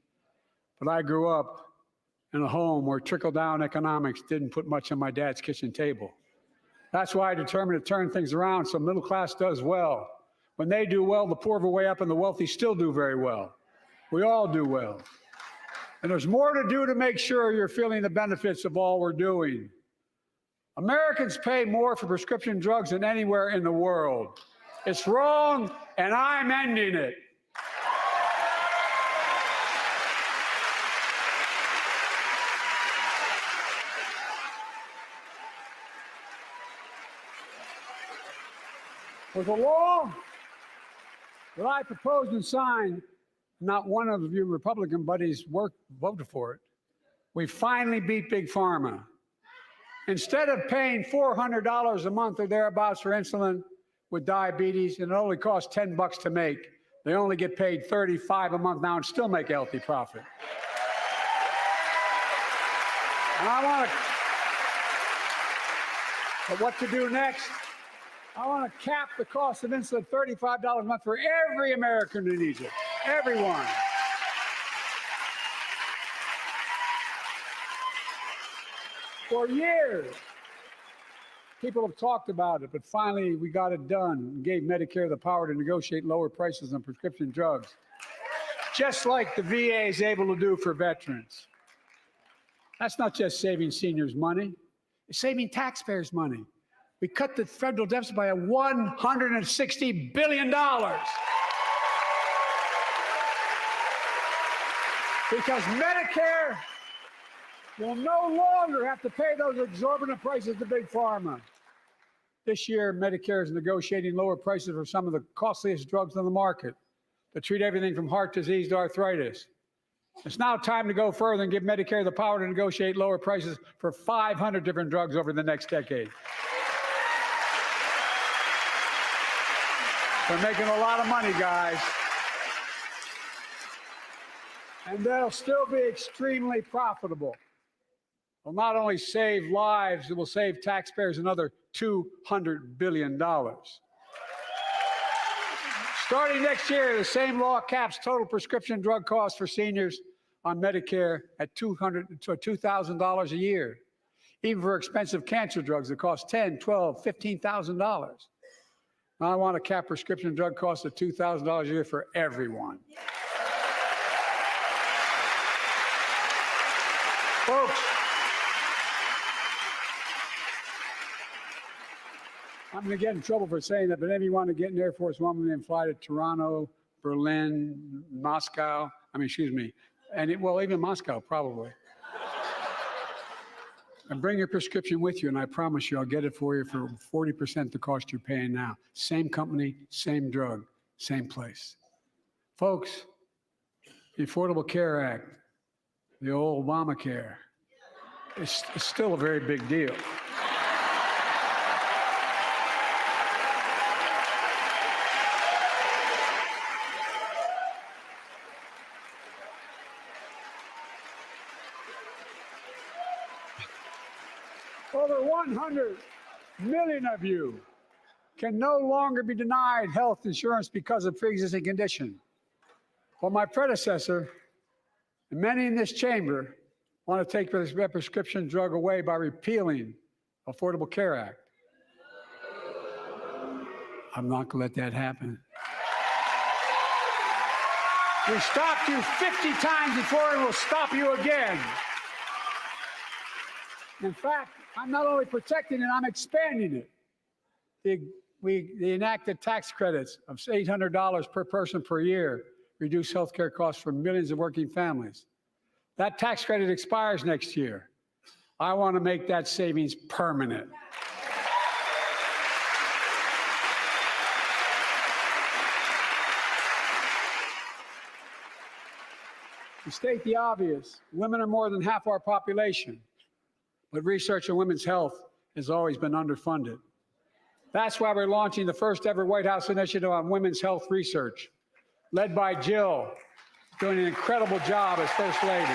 but I grew up in a home where trickle-down economics didn't put much on my dad's kitchen table. That's why I determined to turn things around so middle class does well. When they do well, the poor go way up and the wealthy still do very well. We all do well. And there's more to do to make sure you're feeling the benefits of all we're doing. Americans pay more for prescription drugs than anywhere in the world. It's wrong, and I'm ending it. With the law that I proposed and signed, not one of your Republican buddies voted for it. We finally beat Big Pharma. Instead of paying $400 a month or thereabouts for insulin with diabetes, and it only costs $10 to make, they only get paid $35 a month now and still make a healthy profit. And but what to do next? I want to cap the cost of insulin at $35 a month for every American who needs it. Everyone. For years, people have talked about it, but finally we got it done and gave Medicare the power to negotiate lower prices on prescription drugs, just like the VA is able to do for veterans. That's not just saving seniors money, it's saving taxpayers money. We cut the federal deficit by $160 billion. Because Medicare will no longer have to pay those exorbitant prices to Big Pharma. This year, Medicare is negotiating lower prices for some of the costliest drugs on the market that treat everything from heart disease to arthritis. It's now time to go further and give Medicare the power to negotiate lower prices for 500 different drugs over the next decade. They're making a lot of money, guys. And they'll still be extremely profitable. Will not only save lives, it will save taxpayers another $200 billion. Starting next year, the same law caps total prescription drug costs for seniors on Medicare at $2,000 a year, even for expensive cancer drugs that cost $10,000, $12,000, $15,000. I want to cap prescription drug costs at $2,000 a year for everyone. Folks, I'm going to get in trouble for saying that, but if you want to get an Air Force One and fly to Toronto, Berlin, Moscow, well, even Moscow, probably. And bring your prescription with you, and I promise you I'll get it for you for 40% the cost you're paying now. Same company, same drug, same place. Folks, the Affordable Care Act, the old Obamacare, it's still a very big deal. Over 100 million of you can no longer be denied health insurance because of pre-existing condition. Well, my predecessor and many in this chamber want to take this prescription drug away by repealing Affordable Care Act. I'm not going to let that happen. We stopped you 50 times before and we'll stop you again. In fact, I'm not only protecting it, I'm expanding it. They enacted tax credits of $800 per person per year, reduce health care costs for millions of working families. That tax credit expires next year. I want to make that savings permanent. To state the obvious, women are more than half our population, but research on women's health has always been underfunded. That's why we're launching the first ever White House initiative on women's health research, led by Jill, doing an incredible job as First Lady.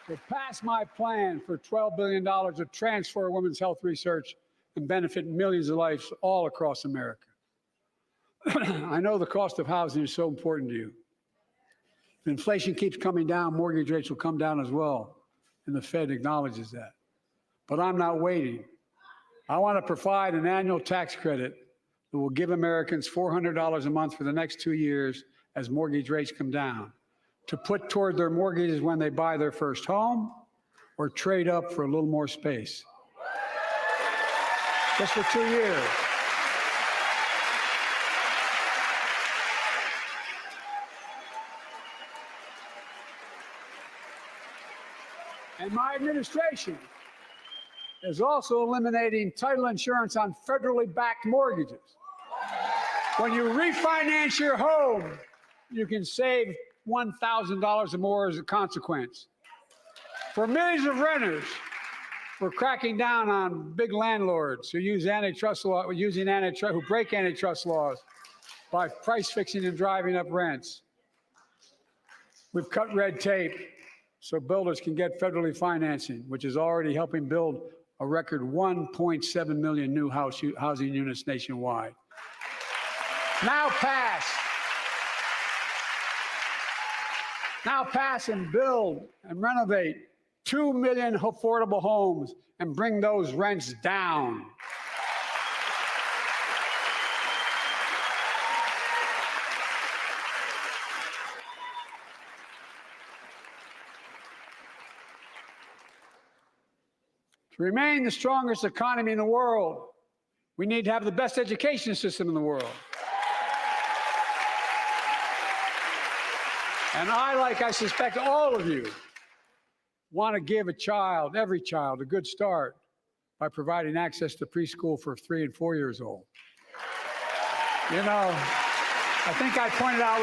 To pass my plan for $12 billion to transfer women's health research and benefit millions of lives all across America. I know the cost of housing is so important to you. If inflation keeps coming down, mortgage rates will come down as well, and the Fed acknowledges that. But I'm not waiting. I want to provide an annual tax credit that will give Americans $400 a month for the next 2 years as mortgage rates come down, to put toward their mortgages when they buy their first home or trade up for a little more space. Just for 2 years. And my administration is also eliminating title insurance on federally backed mortgages. When you refinance your home, you can save $1,000 or more as a consequence. For millions of renters, we're cracking down on big landlords who use antitrust law, who break antitrust laws by price fixing and driving up rents. We've cut red tape so builders can get federally financing, which is already helping build a record 1.7 million new housing units nationwide. Now pass and build and renovate 2 million affordable homes and bring those rents down. To remain the strongest economy in the world, we need to have the best education system in the world. And I suspect all of you, want to give every child, a good start by providing access to preschool for 3 and 4 years old. You know, I think I pointed out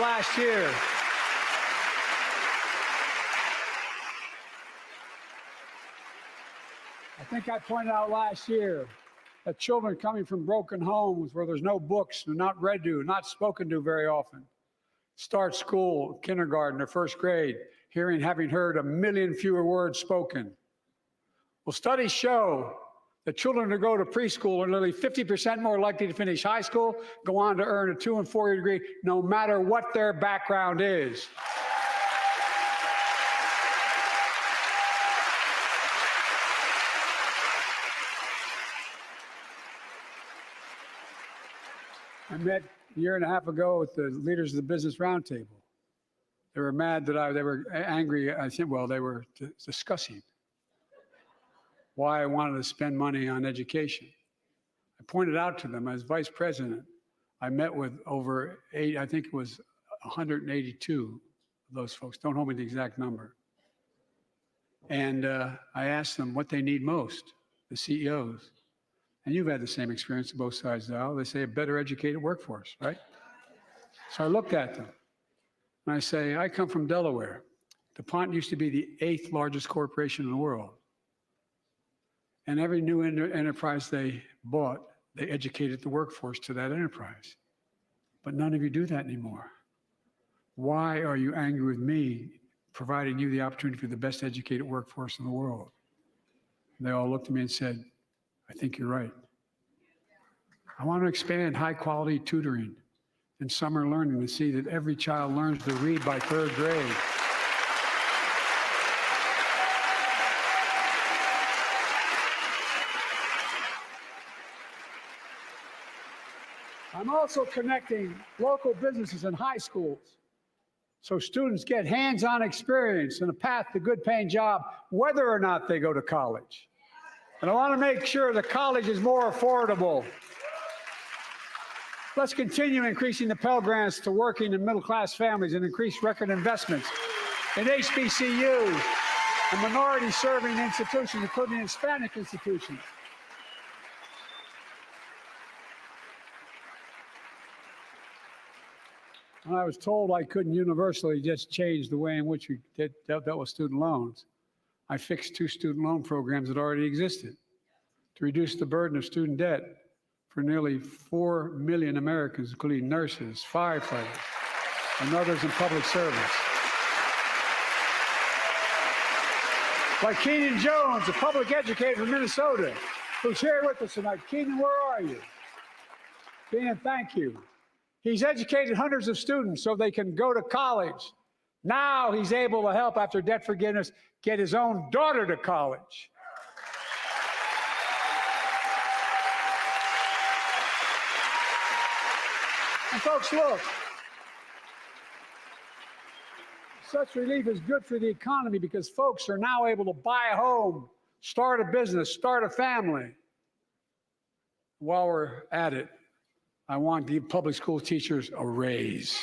last year, that children coming from broken homes where there's no books, they're not read to, not spoken to very often, start school, kindergarten, or first grade, having heard 1 million fewer words spoken. Well, studies show that children who go to preschool are nearly 50% more likely to finish high school, go on to earn a 2- and 4-year degree, no matter what their background is. I met a year and a half ago with the leaders of the Business Roundtable. They were mad that they were angry. I said, well, they were discussing why I wanted to spend money on education. I pointed out to them as vice president, I met with over 182 of those folks. Don't hold me to the exact number. And I asked them what they need most, the CEOs. And you've had the same experience on both sides of the aisle. They say a better educated workforce, right? So I looked at them and I say, I come from Delaware. DuPont used to be the 8th largest corporation in the world. And every new enterprise they bought, they educated the workforce to that enterprise. But none of you do that anymore. Why are you angry with me providing you the opportunity for the best educated workforce in the world? And they all looked at me and said, I think you're right. I want to expand high quality tutoring and summer learning to see that every child learns to read by 3rd grade. I'm also connecting local businesses and high schools so students get hands-on experience and a path to good paying job, whether or not they go to college. And I want to make sure the college is more affordable. Let's continue increasing the Pell Grants to working and middle-class families and increase record investments in HBCUs and minority-serving institutions, including Hispanic institutions. And I was told I couldn't universally just change the way in which we dealt with student loans. I fixed 2 student loan programs that already existed to reduce the burden of student debt for nearly 4 million Americans, including nurses, firefighters, and others in public service. Like Keenan Jones, a public educator from Minnesota, who's here with us tonight. Keenan, where are you? Keenan, thank you. He's educated hundreds of students so they can go to college, Now he's able to help, after debt forgiveness, get his own daughter to college. And folks, look, such relief is good for the economy because folks are now able to buy a home, start a business, start a family. While we're at it, I want to give public school teachers a raise.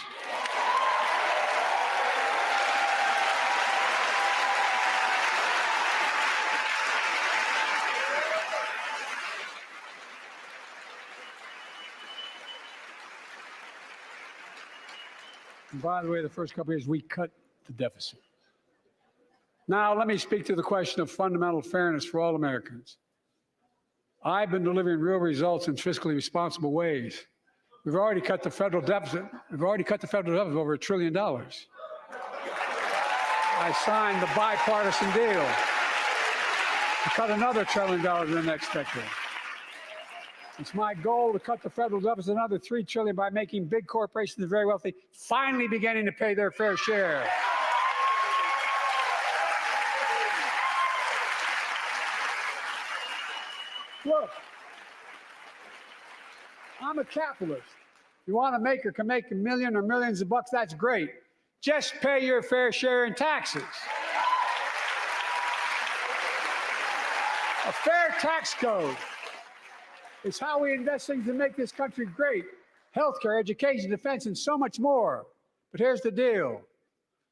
And by the way, the first couple of years, we cut the deficit. Now, let me speak to the question of fundamental fairness for all Americans. I've been delivering real results in fiscally responsible ways. We've already cut the federal deficit. We've already cut the federal deficit over $1 trillion. I signed the bipartisan deal to cut another $1 trillion in the next decade. It's my goal to cut the federal deficit another $3 trillion by making big corporations and the very wealthy finally beginning to pay their fair share. Look, I'm a capitalist. You want to make or can make $1 million or millions of bucks, that's great. Just pay your fair share in taxes. A fair tax code is how we invest things to make this country great. Healthcare, education, defense, and so much more. But here's the deal.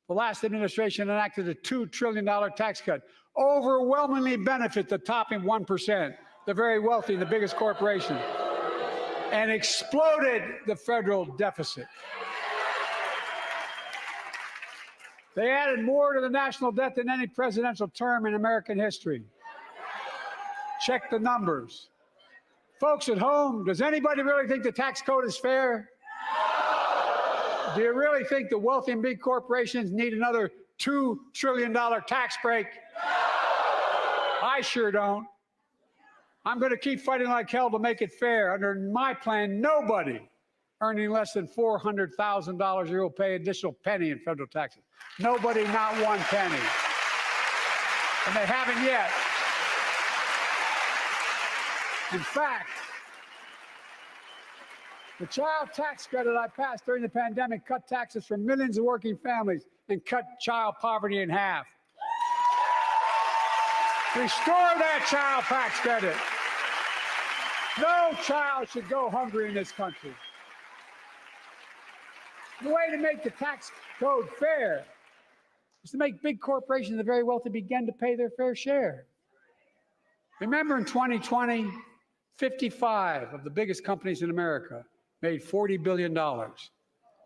The last administration enacted a $2 trillion tax cut, overwhelmingly benefit the top 1%, the very wealthy and the biggest corporations, and exploded the federal deficit. They added more to the national debt than any presidential term in American history. Check the numbers. Folks at home, does anybody really think the tax code is fair? Do you really think the wealthy and big corporations need another $2 trillion tax break? I sure don't. I'm going to keep fighting like hell to make it fair. Under my plan, nobody earning less than $400,000 a year will pay an additional penny in federal taxes. Nobody, not one penny. And they haven't yet. In fact, the child tax credit I passed during the pandemic cut taxes for millions of working families and cut child poverty in half. Restore that child tax credit. No child should go hungry in this country. The way to make the tax code fair is to make big corporations and the very wealthy begin to pay their fair share. Remember in 2020, 55 of the biggest companies in America made $40 billion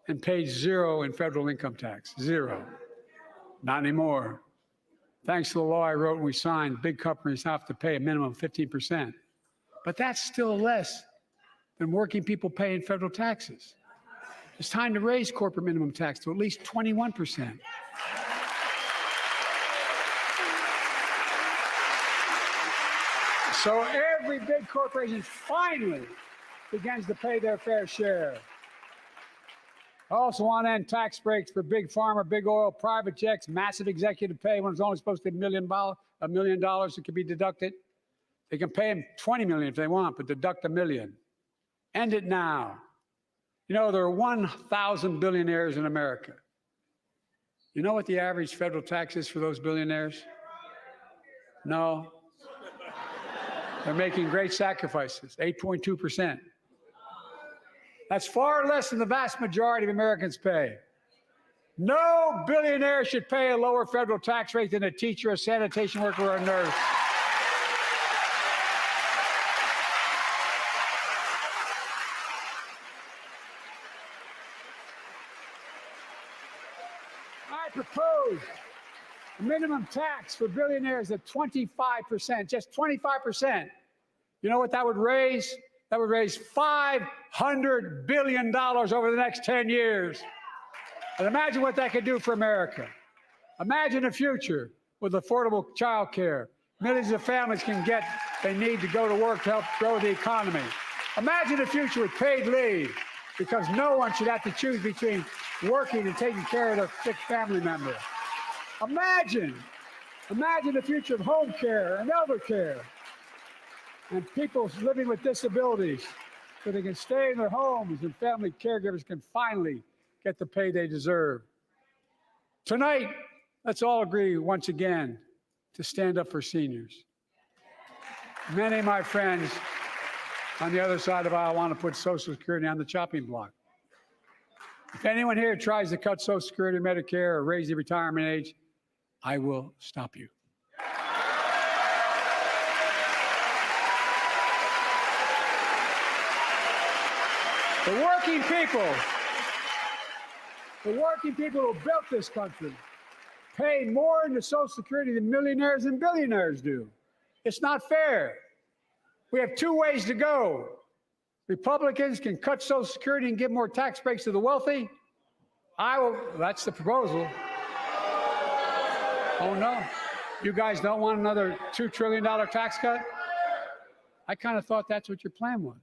and paid zero in federal income tax. Zero. Not anymore. Thanks to the law I wrote and we signed, big companies have to pay a minimum of 15%. But that's still less than working people pay in federal taxes. It's time to raise corporate minimum tax to at least 21%. So every big corporation finally begins to pay their fair share. I also want to end tax breaks for big pharma, big oil, private jets, massive executive pay when it's only supposed to be $1 million that can be deducted. They can pay them $20 million if they want, but deduct $1 million. End it now. You know, there are 1,000 billionaires in America. You know what the average federal tax is for those billionaires? No. They're making great sacrifices, 8.2%. That's far less than the vast majority of Americans pay. No billionaire should pay a lower federal tax rate than a teacher, a sanitation worker, or a nurse. I propose a minimum tax for billionaires at 25%, just 25%. You know what that would raise? That would raise $500 billion over the next 10 years. And imagine what that could do for America. Imagine a future with affordable child care. Millions of families can get they need to go to work to help grow the economy. Imagine a future with paid leave, because no one should have to choose between working and taking care of their sick family member. Imagine the future of home care and elder care and people living with disabilities so they can stay in their homes and family caregivers can finally get the pay they deserve. Tonight, let's all agree once again to stand up for seniors. Many of my friends on the other side of the aisle want to put Social Security on the chopping block. If anyone here tries to cut Social Security, Medicare, or raise the retirement age, I will stop you. The working people who built this country pay more into Social Security than millionaires and billionaires do. It's not fair. We have two ways to go. Republicans can cut Social Security and give more tax breaks to the wealthy. That's the proposal. Oh no, you guys don't want another $2 trillion tax cut? I kind of thought that's what your plan was.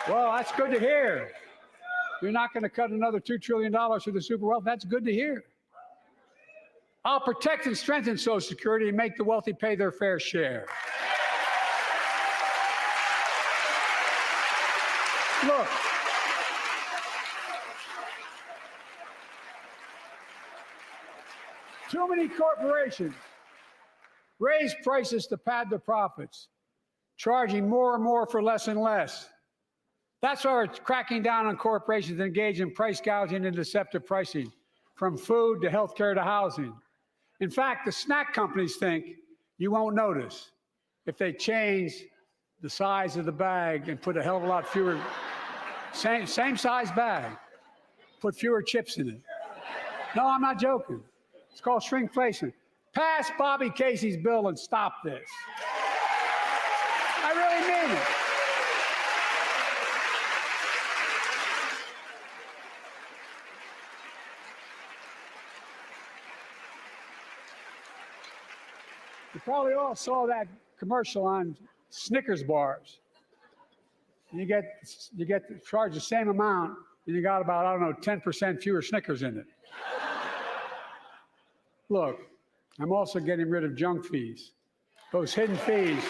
Well, that's good to hear. You're not going to cut another $2 trillion to the super wealthy. That's good to hear. I'll protect and strengthen Social Security and make the wealthy pay their fair share. Look, too many corporations raise prices to pad their profits, charging more and more for less and less. That's why we're cracking down on corporations that engage in price gouging and deceptive pricing, from food to healthcare to housing. In fact, the snack companies think you won't notice if they change the size of the bag and put a hell of a lot fewer, same size bag, put fewer chips in it. No, I'm not joking. It's called shrinkflation. Pass Bobby Casey's bill and stop this. I really mean it. You probably all saw that commercial on Snickers bars. You get charged the same amount, and you got about, I don't know, 10% fewer Snickers in it. Look, I'm also getting rid of junk fees, those hidden fees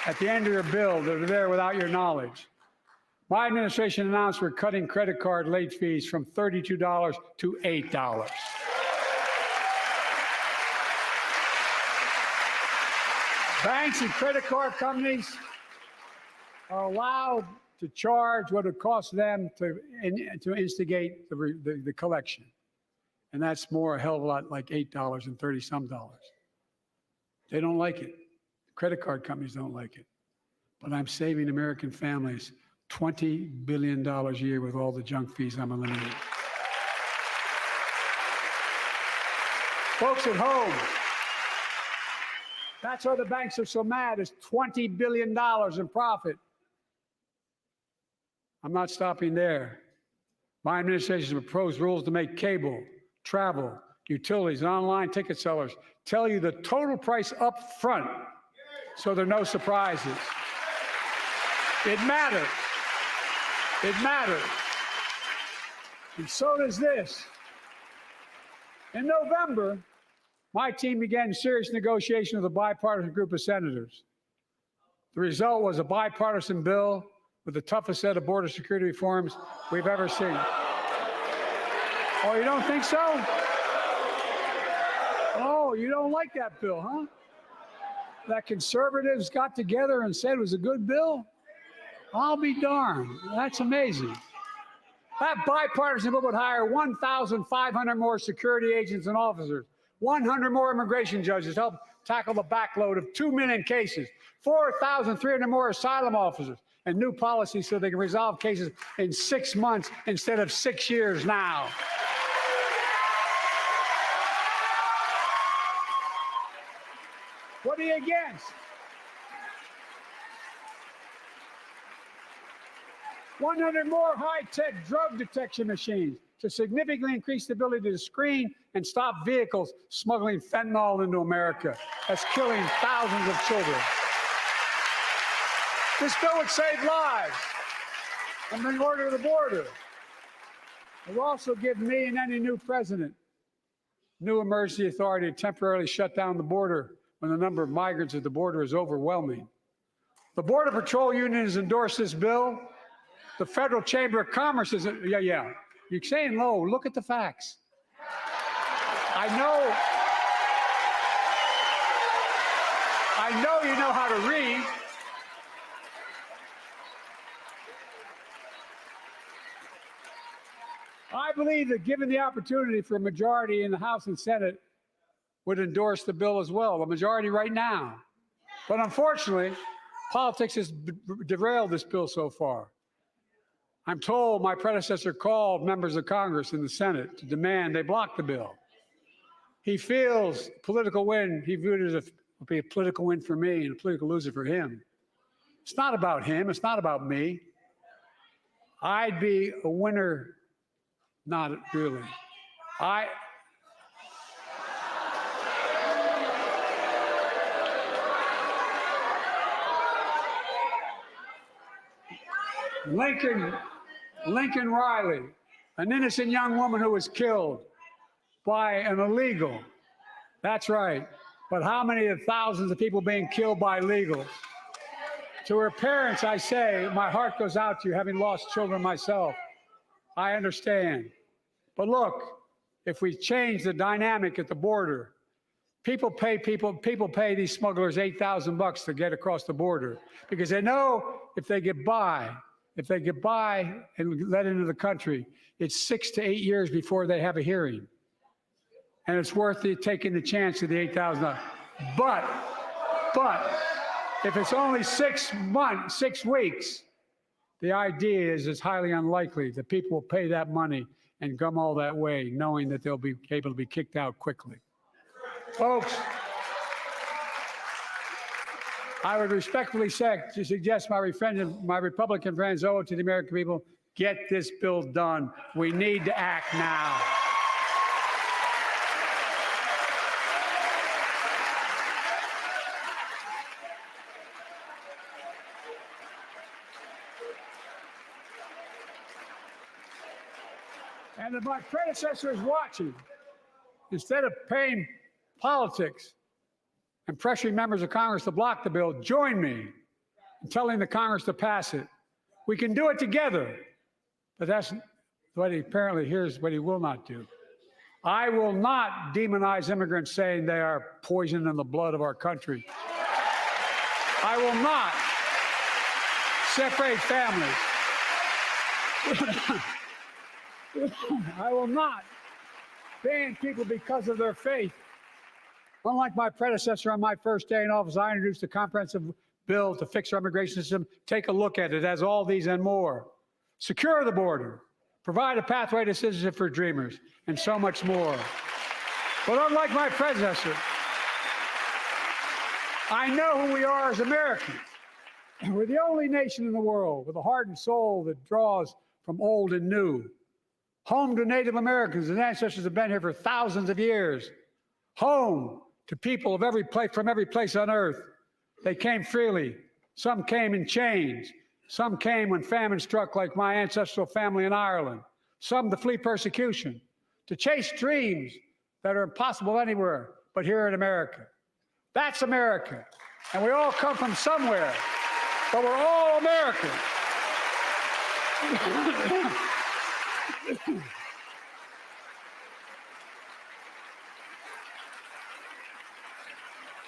at the end of your bill that are there without your knowledge. My administration announced we're cutting credit card late fees from $32 to $8. Banks and credit card companies are allowed to charge what it costs them to instigate the collection. And that's more a hell of a lot like $8 and 30-some dollars. They don't like it. Credit card companies don't like it. But I'm saving American families $20 billion a year with all the junk fees I'm eliminating. Folks at home, that's why the banks are so mad. It's $20 billion in profit. I'm not stopping there. My administration has proposed rules to make cable, travel, utilities, and online ticket sellers tell you the total price up front so there are no surprises. It matters. It matters. And so does this. In November, my team began serious negotiation with a bipartisan group of senators. The result was a bipartisan bill with the toughest set of border security reforms we've ever seen. Oh, you don't think so? Oh, you don't like that bill, huh? That conservatives got together and said it was a good bill? I'll be darned. That's amazing. That bipartisan bill would hire 1,500 more security agents and officers, 100 more immigration judges to help tackle the backload of 2 million cases, 4,300 more asylum officers, and new policies so they can resolve cases in 6 months instead of 6 years now. What are you against? 100 more high-tech drug detection machines to significantly increase the ability to screen and stop vehicles smuggling fentanyl into America. That's killing thousands of children. This bill would save lives and bring order to the border. It will also give me and any new president new emergency authority to temporarily shut down the border when the number of migrants at the border is overwhelming. The Border Patrol Union has endorsed this bill. The Federal Chamber of Commerce is, yeah. You're saying low. Look at the facts. I know you know how to read. I believe that given the opportunity for a majority in the House and Senate would endorse the bill as well, a majority right now. But unfortunately, politics has derailed this bill so far. I'm told my predecessor called members of Congress in the Senate to demand they block the bill. He feels political win, he viewed it as a political win for me and a political loser for him. It's not about him, it's not about me. I'd be a winner, not really. Lincoln Riley, an innocent young woman who was killed by an illegal. That's right. But how many of thousands of people being killed by illegals? To her parents, I say, my heart goes out to you, having lost children myself. I understand. But look, if we change the dynamic at the border, people pay these smugglers $8,000 to get across the border because they know if they get by and let into the country, it's 6 to 8 years before they have a hearing. And it's worth taking the chance of the $8,000. But if it's only 6 weeks, the idea is it's highly unlikely that people will pay that money and come all that way, knowing that they'll be able to be kicked out quickly. Folks, I would respectfully suggest my Republican friends owe it to the American people, get this bill done. We need to act now. And if my predecessor is watching, instead of paying politics and pressuring members of Congress to block the bill, join me in telling the Congress to pass it. We can do it together, but that's what here's what he will not do. I will not demonize immigrants saying they are poison in the blood of our country. I will not separate families. I will not ban people because of their faith. Unlike my predecessor on my first day in office, I introduced a comprehensive bill to fix our immigration system. Take a look at it. It has all these and more. Secure the border, provide a pathway to citizenship for dreamers, and so much more. But unlike my predecessor, I know who we are as Americans. We're the only nation in the world with a heart and soul that draws from old and new. Home to Native Americans whose ancestors have been here for thousands of years. Home to people of from every place on earth. They came freely. Some came in chains. Some came when famine struck, like my ancestral family in Ireland. Some to flee persecution, to chase dreams that are impossible anywhere but here in America. That's America. And we all come from somewhere, but we're all American.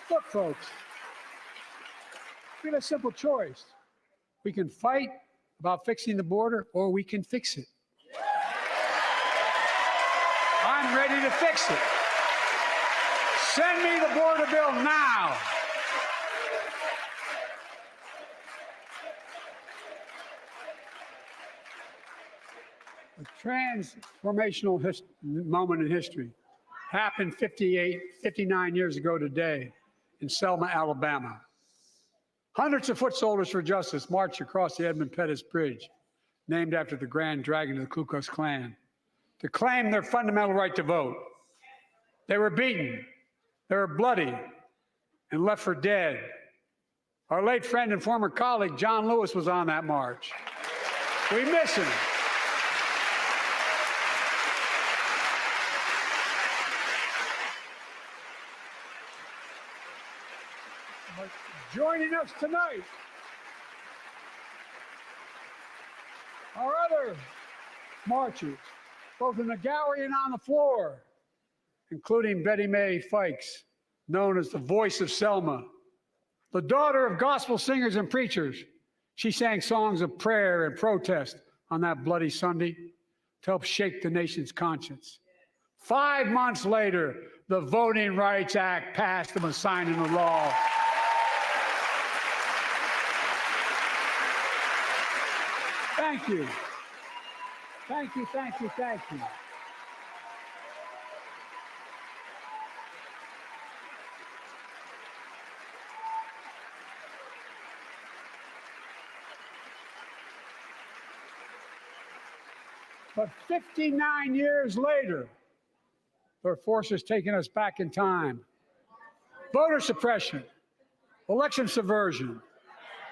Look, folks, we have a simple choice. We can fight about fixing the border, or we can fix it. I'm ready to fix it. Send me the border bill now. A transformational moment in history happened 59 years ago today in Selma, Alabama. Hundreds of foot soldiers for justice marched across the Edmund Pettus Bridge, named after the Grand Dragon of the Ku Klux Klan, to claim their fundamental right to vote. They were beaten, they were bloody, and left for dead. Our late friend and former colleague, John Lewis, was on that march. We miss him. But joining us tonight are other marchers, both in the gallery and on the floor, including Betty Mae Fikes, known as the voice of Selma, the daughter of gospel singers and preachers. She sang songs of prayer and protest on that bloody Sunday to help shake the nation's conscience. 5 months later, the Voting Rights Act passed and was signed into law. Thank you. Thank you, thank you, thank you. But 59 years later, there are forces taking us back in time. Voter suppression, election subversion,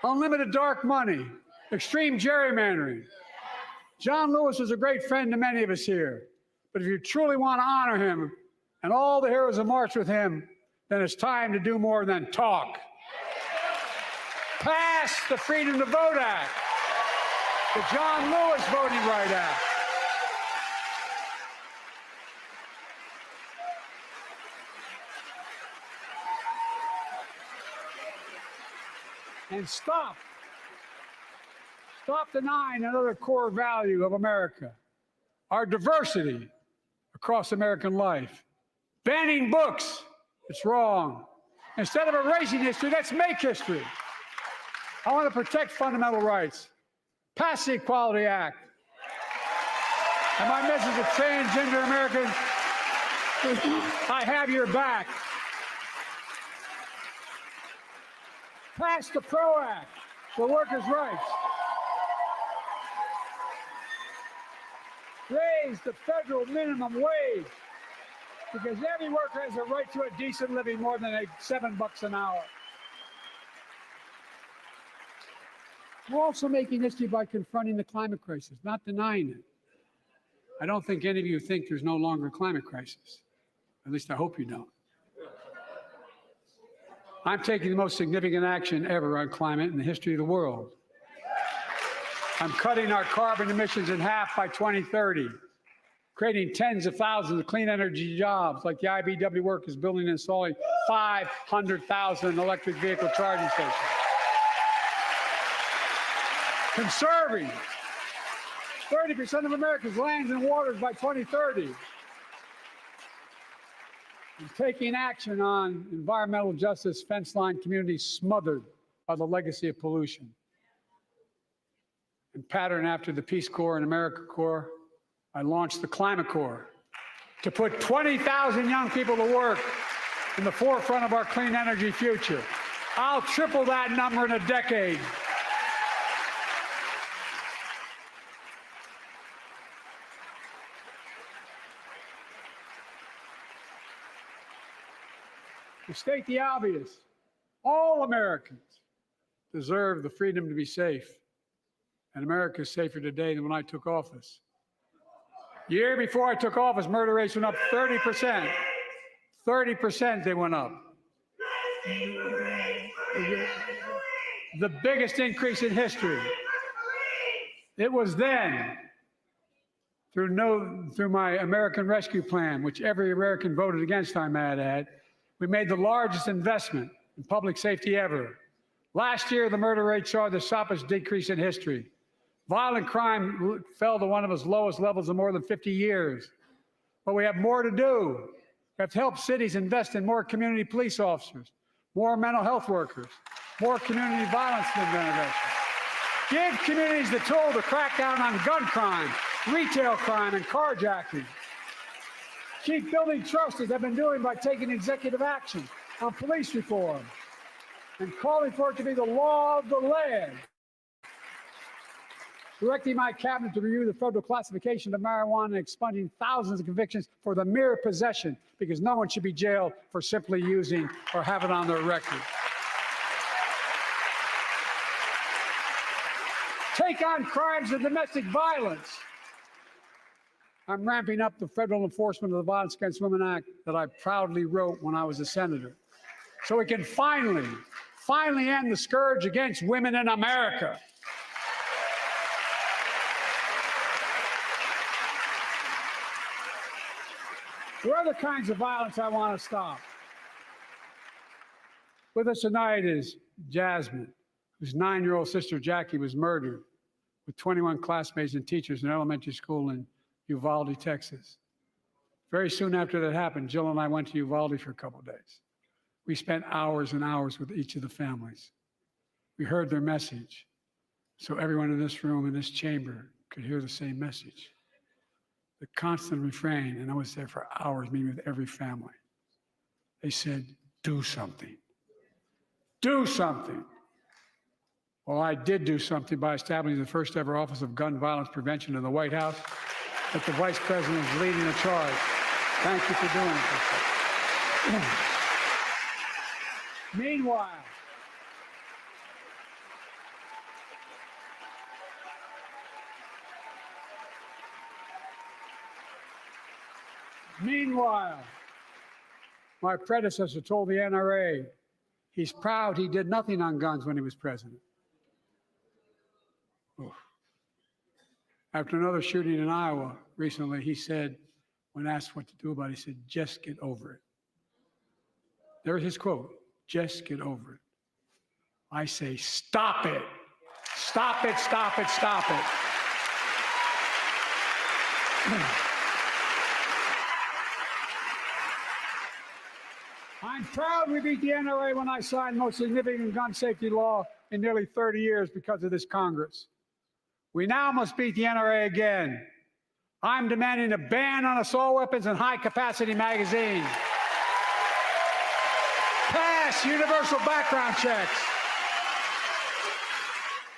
unlimited dark money, extreme gerrymandering. John Lewis was a great friend to many of us here. But if you truly want to honor him and all the heroes who marched with him, then it's time to do more than talk. Pass the Freedom to Vote Act, the John Lewis Voting Rights Act. And stop denying another core value of America, our diversity across American life. Banning books, it's wrong. Instead of erasing history, let's make history. I want to protect fundamental rights. Pass the Equality Act. And my message to transgender Americans is, I have your back. Pass the PRO Act for workers' rights. Raise the federal minimum wage, because every worker has a right to a decent living more than $7 an hour. We're also making history by confronting the climate crisis, not denying it. I don't think any of you think there's no longer a climate crisis. At least I hope you don't. I'm taking the most significant action ever on climate in the history of the world. I'm cutting our carbon emissions in half by 2030, creating tens of thousands of clean energy jobs, like the IBEW work is building and installing 500,000 electric vehicle charging stations. Conserving 30% of America's lands and waters by 2030. And taking action on environmental justice fence line communities smothered by the legacy of pollution. And pattern after the Peace Corps and AmeriCorps, I launched the Climate Corps to put 20,000 young people to work in the forefront of our clean energy future. I'll triple that number in a decade. To state the obvious, all Americans deserve the freedom to be safe. And America is safer today than when I took office. The year before I took office, murder rates went up 30%. 30% they went up. The biggest increase in history. It was then, through my American Rescue Plan, which every American voted against, I might add, we made the largest investment in public safety ever. Last year, the murder rate saw the sharpest decrease in history. Violent crime fell to one of its lowest levels in more than 50 years. But we have more to do. We have to help cities invest in more community police officers, more mental health workers, more community violence intervention. Give communities the tool to crack down on gun crime, retail crime, and carjacking. Keep building trust, as I've been doing by taking executive action on police reform and calling for it to be the law of the land. Directing my cabinet to review the federal classification of marijuana and expunging thousands of convictions for the mere possession, because no one should be jailed for simply using or have it on their record. Take on crimes of domestic violence. I'm ramping up the federal enforcement of the Violence Against Women Act that I proudly wrote when I was a senator, so we can finally finally end the scourge against women in America. There are other kinds of violence I want to stop. With us tonight is Jasmine, whose 9-year-old sister Jackie was murdered with 21 classmates and teachers in an elementary school in Uvalde, Texas. Very soon after that happened, Jill and I went to Uvalde for a couple of days. We spent hours and hours with each of the families. We heard their message, so everyone in this room, in this chamber, could hear the same message. The constant refrain, and I was there for hours meeting with every family. They said, do something. Do something. Well, I did do something by establishing the first ever Office of Gun Violence Prevention in the White House, that the Vice President is leading the charge. Thank you for doing it. Meanwhile, my predecessor told the NRA he's proud he did nothing on guns when he was president. Oof. After another shooting in Iowa recently, he said, when asked what to do about it, he said, just get over it. There's his quote, just get over it. I say, stop it. Stop it, stop it, stop it. I'm proud we beat the NRA when I signed the most significant gun safety law in nearly 30 years because of this Congress. We now must beat the NRA again. I'm demanding a ban on assault weapons and high-capacity magazines. Pass universal background checks.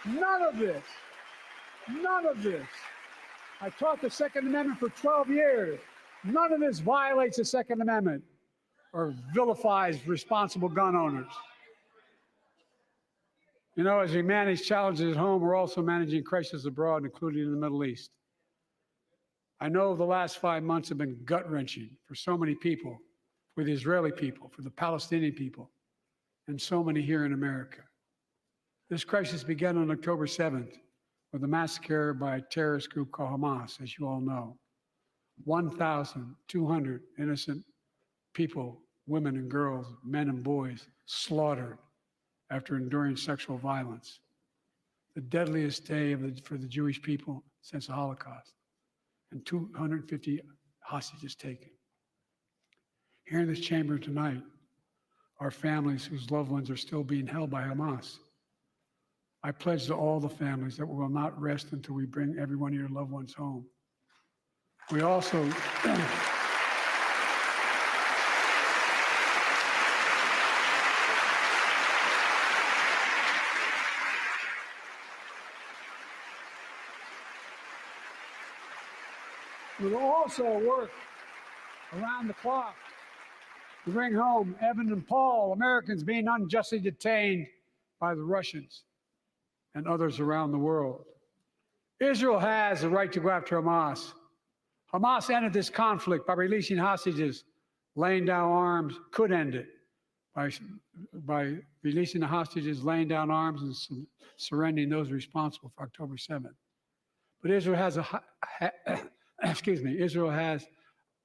None of this. None of this. I taught the Second Amendment for 12 years. None of this violates the Second Amendment or vilifies responsible gun owners. You know, as we manage challenges at home, we're also managing crises abroad, including in the Middle East. I know the last 5 months have been gut-wrenching for so many people, for the Israeli people, for the Palestinian people, and so many here in America. This crisis began on October 7th with a massacre by a terrorist group called Hamas, as you all know. 1,200 innocent people, women and girls, men and boys, slaughtered after enduring sexual violence. The deadliest day for the Jewish people since the Holocaust, and 250 hostages taken. Here in this chamber tonight are families whose loved ones are still being held by Hamas. I pledge to all the families that we will not rest until we bring every one of your loved ones home. We also we will also work around the clock to bring home Evan and Paul, Americans being unjustly detained by the Russians and others around the world. Israel has the right to go after Hamas. Hamas ended this conflict by releasing hostages, laying down arms, could end it by releasing the hostages, laying down arms, and surrendering those responsible for October 7th. But Israel has Israel has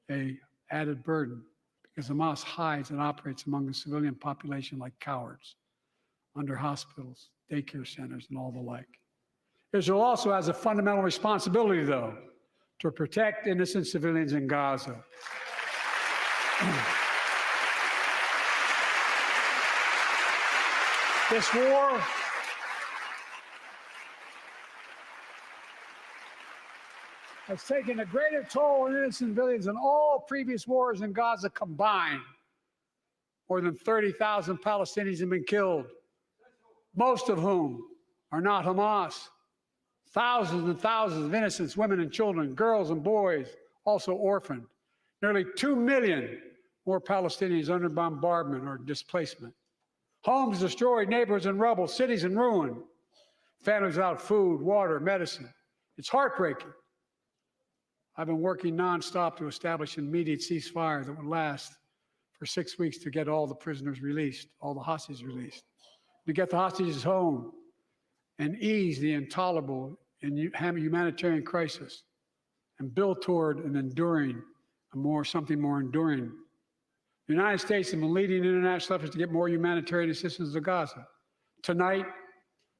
an added burden because Hamas hides and operates among the civilian population like cowards under hospitals, daycare centers, and all the like. Israel also has a fundamental responsibility, though, to protect innocent civilians in Gaza. This war has taken a greater toll on innocent civilians than all previous wars in Gaza combined. More than 30,000 Palestinians have been killed, most of whom are not Hamas. Thousands and thousands of innocents, women and children, girls and boys, also orphaned. Nearly 2 million more Palestinians under bombardment or displacement. Homes destroyed, neighborhoods in rubble, cities in ruin. Families without food, water, medicine. It's heartbreaking. I've been working nonstop to establish an immediate ceasefire that would last for 6 weeks to get all the prisoners released, all the hostages released. to get the hostages home and ease the intolerable and humanitarian crisis and build toward an enduring, something more enduring. The United States has been leading international efforts to get more humanitarian assistance to Gaza. Tonight,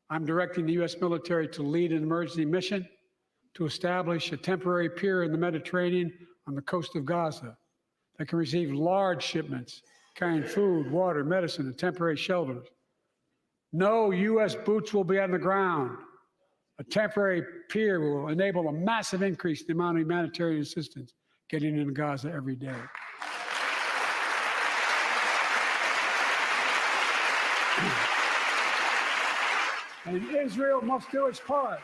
I'm directing the U.S. military to lead an emergency mission to establish a temporary pier in the Mediterranean on the coast of Gaza that can receive large shipments carrying food, water, medicine, and temporary shelters. No U.S. boots will be on the ground. A temporary pier will enable a massive increase in the amount of humanitarian assistance getting into Gaza every day. And Israel must do its part.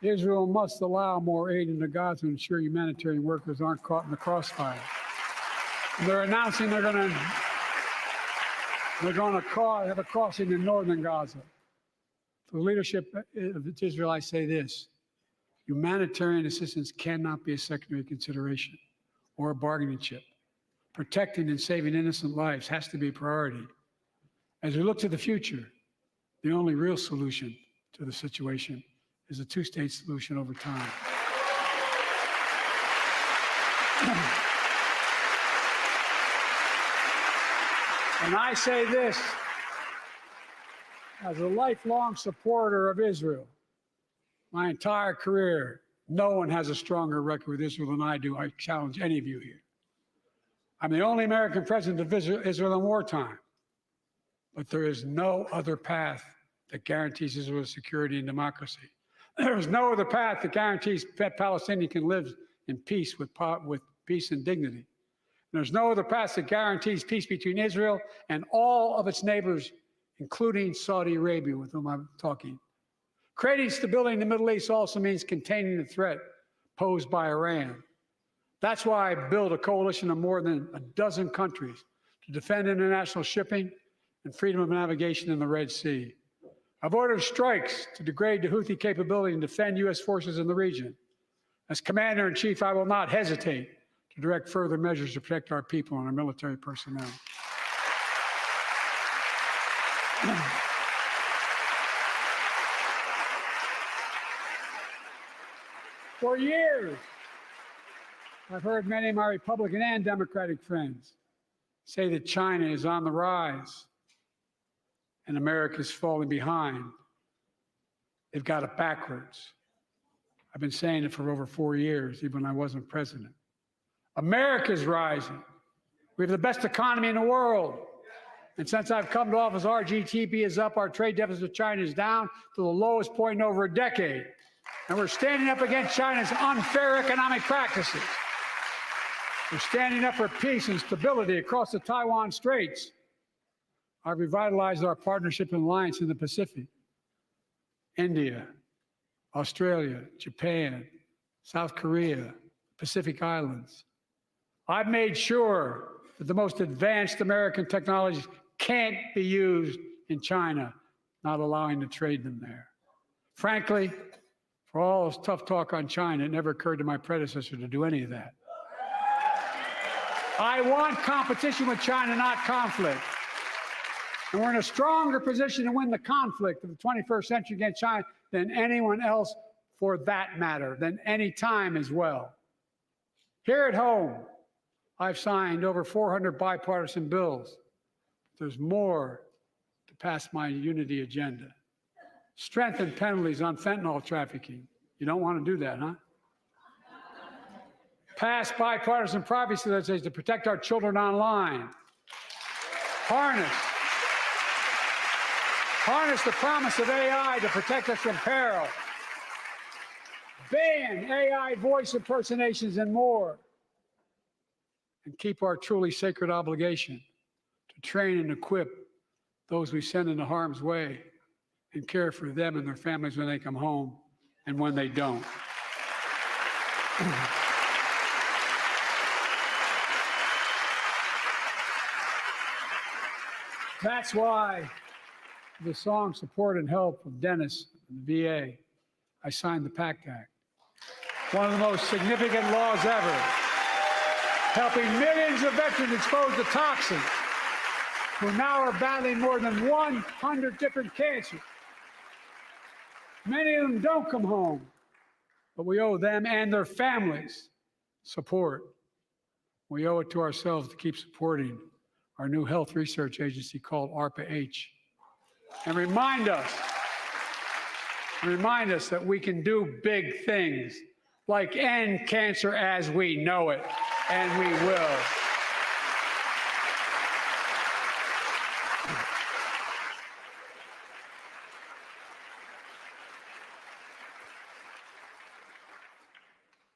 Israel must allow more aid into Gaza to ensure humanitarian workers aren't caught in the crossfire. And they're announcing they're going to have a crossing in northern Gaza. To the leadership of Israel, I say this: humanitarian assistance cannot be a secondary consideration or a bargaining chip. Protecting and saving innocent lives has to be a priority. As we look to the future, the only real solution to the situation is a two-state solution over time. And I say this as a lifelong supporter of Israel. My entire career, no one has a stronger record with Israel than I do. I challenge any of you here. I'm the only American president to visit Israel in wartime. But there is no other path that guarantees Israel's security and democracy. There is no other path that guarantees that Palestinians can live in peace with peace and dignity. And there's no other path that guarantees peace between Israel and all of its neighbors, including Saudi Arabia, with whom I'm talking. Creating stability in the Middle East also means containing the threat posed by Iran. That's why I built a coalition of more than a dozen countries to defend international shipping and freedom of navigation in the Red Sea. I've ordered strikes to degrade the Houthi capability and defend U.S. forces in the region. As Commander-in-Chief, I will not hesitate to direct further measures to protect our people and our military personnel. For years, I've heard many of my Republican and Democratic friends say that China is on the rise and America's falling behind. They've got it backwards. I've been saying it for over 4 years, even when I wasn't president. America's rising. We have the best economy in the world. And since I've come to office, our GDP is up, our trade deficit with China is down to the lowest point in over a decade. And we're standing up against China's unfair economic practices. We're standing up for peace and stability across the Taiwan Straits. I've revitalized our partnership and alliance in the Pacific. India, Australia, Japan, South Korea, Pacific Islands. I've made sure that the most advanced American technologies can't be used in China, not allowing to trade them there. Frankly, for all this tough talk on China, it never occurred to my predecessor to do any of that. I want competition with China, not conflict. And we're in a stronger position to win the conflict of the 21st century against China than anyone else, for that matter, than any time as well. Here at home, I've signed over 400 bipartisan bills. There's more to pass my unity agenda. Strengthen penalties on fentanyl trafficking. You don't want to do that, huh? Pass bipartisan privacy legislation to protect our children online. Harness the promise of AI to protect us from peril. Ban AI voice impersonations and more. And keep our truly sacred obligation to train and equip those we send into harm's way and care for them and their families when they come home and when they don't. That's why the song Support and Help of Dennis and the VA, I signed the PACT Act. One of the most significant laws ever, helping millions of veterans exposed to toxins who now are battling more than 100 different cancers. Many of them don't come home, but we owe them and their families support. We owe it to ourselves to keep supporting our new health research agency called ARPA-H, and remind us that we can do big things like end cancer as we know it, and we will.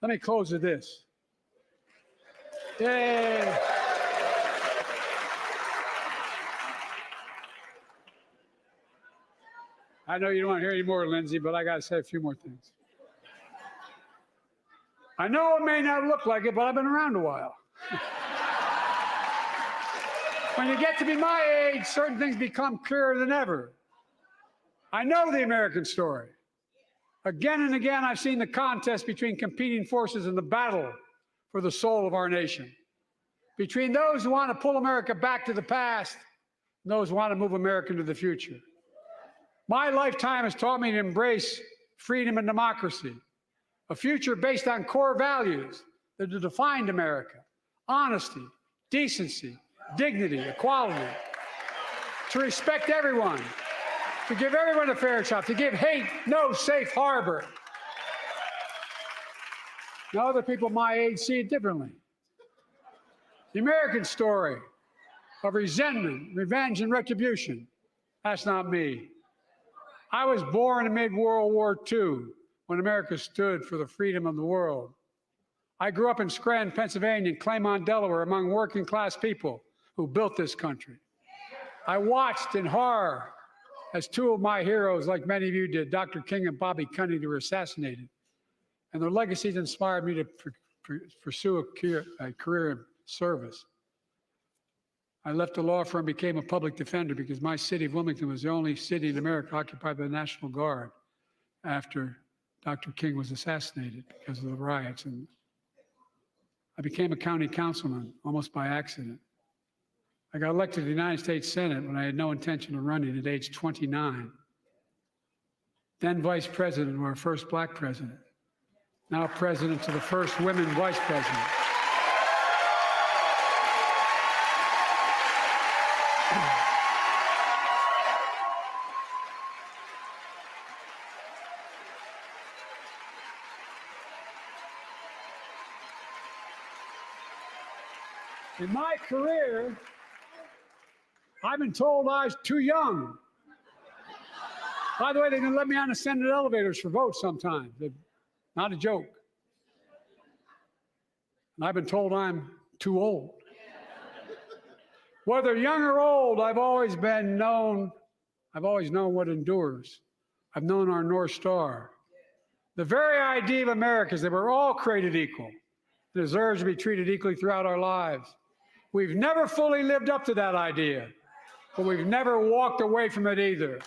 Let me close with this. Yay! I know you don't want to hear any more, Lindsay, but I got to say a few more things. I know it may not look like it, but I've been around a while. When you get to be my age, certain things become clearer than ever. I know the American story. Again and again, I've seen the contest between competing forces in the battle for the soul of our nation, between those who want to pull America back to the past and those who want to move America into the future. My lifetime has taught me to embrace freedom and democracy, a future based on core values that have defined America: honesty, decency, dignity, equality, to respect everyone, to give everyone a fair shot, to give hate no safe harbor. Now, other people my age see it differently. The American story of resentment, revenge, and retribution, that's not me. I was born amid World War II, when America stood for the freedom of the world. I grew up in Scranton, Pennsylvania, and Claymont, Delaware, among working class people who built this country. I watched in horror as two of my heroes, like many of you did, Dr. King and Bobby Kennedy, were assassinated. And their legacies inspired me to pursue a career in service. I left the law firm, became a public defender because my city of Wilmington was the only city in America occupied by the National Guard after Dr. King was assassinated because of the riots. And I became a county councilman almost by accident. I got elected to the United States Senate when I had no intention of running at age 29. Then vice president, or our first black president. Now president to the first women vice president. In my career, I've been told I was too young. By the way, they're going to let me on the Senate elevators for votes sometimes. Not a joke. And I've been told I'm too old. Whether young or old, I've always known what endures. I've known our North Star. The very idea of America is that we're all created equal, deserves to be treated equally throughout our lives. We've never fully lived up to that idea, but we've never walked away from it either.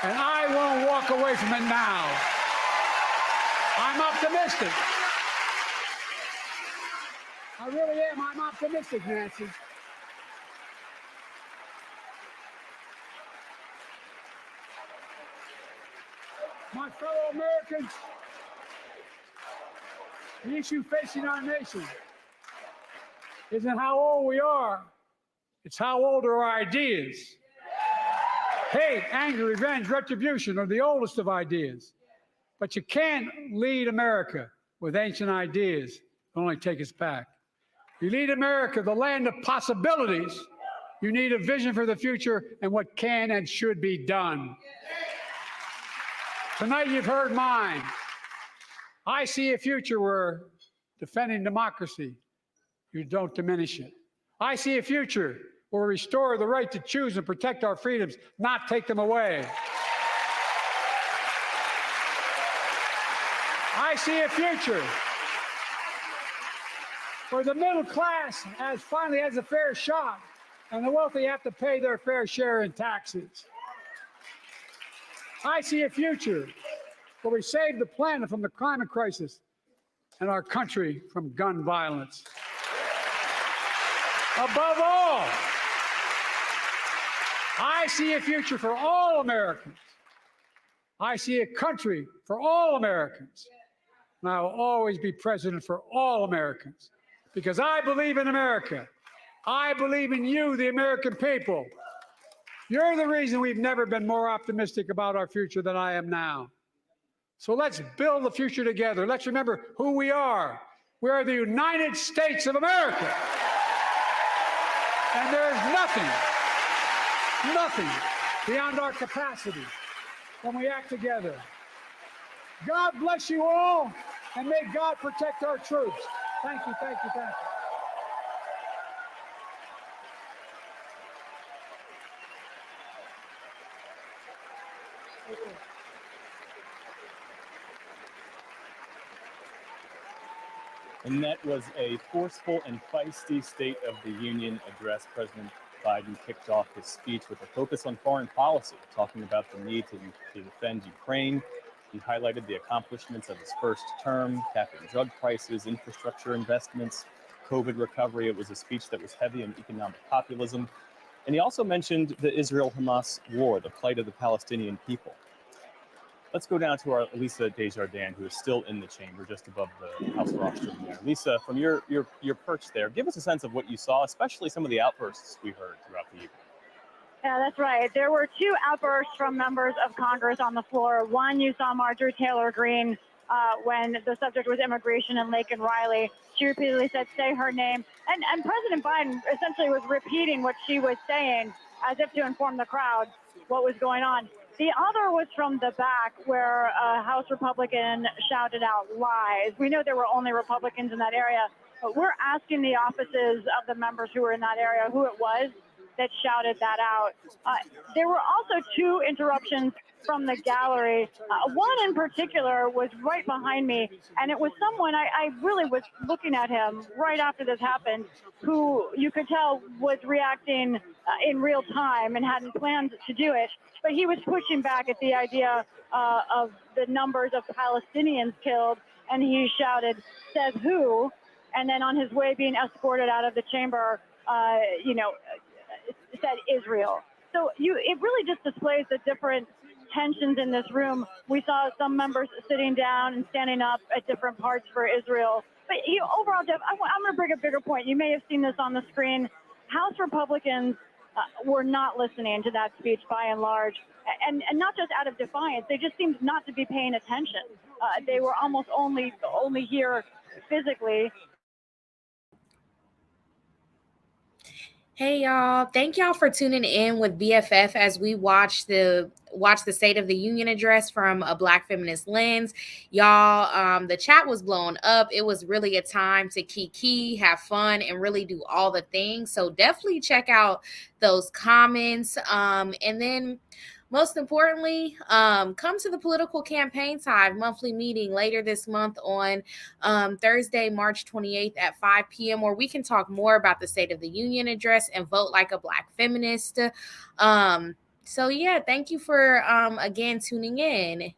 And I won't walk away from it now. I'm optimistic. I really am. I'm optimistic, Nancy. My fellow Americans, the issue facing our nation isn't how old we are, it's how old are our ideas. Hate, anger, revenge, retribution are the oldest of ideas. But you can't lead America with ancient ideas that only take us back. You lead America, the land of possibilities. You need a vision for the future and what can and should be done. Tonight you've heard mine. I see a future where defending democracy, you don't diminish it. I see a future where we restore the right to choose and protect our freedoms, not take them away. I see a future where the middle class finally has a fair shot and the wealthy have to pay their fair share in taxes. I see a future where we save the planet from the climate crisis and our country from gun violence. Above all, I see a future for all Americans. I see a country for all Americans. And I will always be president for all Americans because I believe in America. I believe in you, the American people. You're the reason we've never been more optimistic about our future than I am now. So let's build the future together. Let's remember who we are. We are the United States of America. And there's nothing beyond our capacity when we act together. God bless you all, and may God protect our troops. Thank you, thank you, thank you. And that was a forceful and feisty State of the Union address. President Biden kicked off his speech with a focus on foreign policy, talking about the need to defend Ukraine. He highlighted the accomplishments of his first term, capping drug prices, infrastructure investments, COVID recovery. It was a speech that was heavy on economic populism. And he also mentioned the Israel-Hamas war, the plight of the Palestinian people. Let's go down to our Lisa Desjardins, who is still in the chamber just above the House rostrum there. Lisa, from your perch there, give us a sense of what you saw, especially some of the outbursts we heard throughout the evening. Yeah, that's right. There were two outbursts from members of Congress on the floor. One, you saw Marjorie Taylor Greene when the subject was immigration and Laken Riley. She repeatedly said, say her name. And President Biden essentially was repeating what she was saying as if to inform the crowd what was going on. The other was from the back where a House Republican shouted out lies. We know there were only Republicans in that area, but we're asking the offices of the members who were in that area who it was that shouted that out. There were also two interruptions from the gallery. One in particular was right behind me, and it was someone, I really was looking at him right after this happened, who you could tell was reacting in real time and hadn't planned to do it. But he was pushing back at the idea of the numbers of Palestinians killed, and he shouted, says who? And then on his way being escorted out of the chamber, said Israel. So it really just displays the different tensions in this room. We saw some members sitting down and standing up at different parts for Israel. But overall, Jeff, I'm going to bring a bigger point. You may have seen this on the screen. House Republicans were not listening to that speech by and large, and not just out of defiance. They just seemed not to be paying attention. They were almost only here physically. Hey y'all, thank y'all for tuning in with BFF as we watch the State of the Union address from a Black feminist lens. Y'all, the chat was blowing up. It was really a time to kiki, have fun, and really do all the things. So definitely check out those comments. And then most importantly, come to the Political Campaign Time monthly meeting later this month on Thursday, March 28th at 5 p.m., where we can talk more about the State of the Union address and vote like a Black feminist. So yeah, thank you for again tuning in.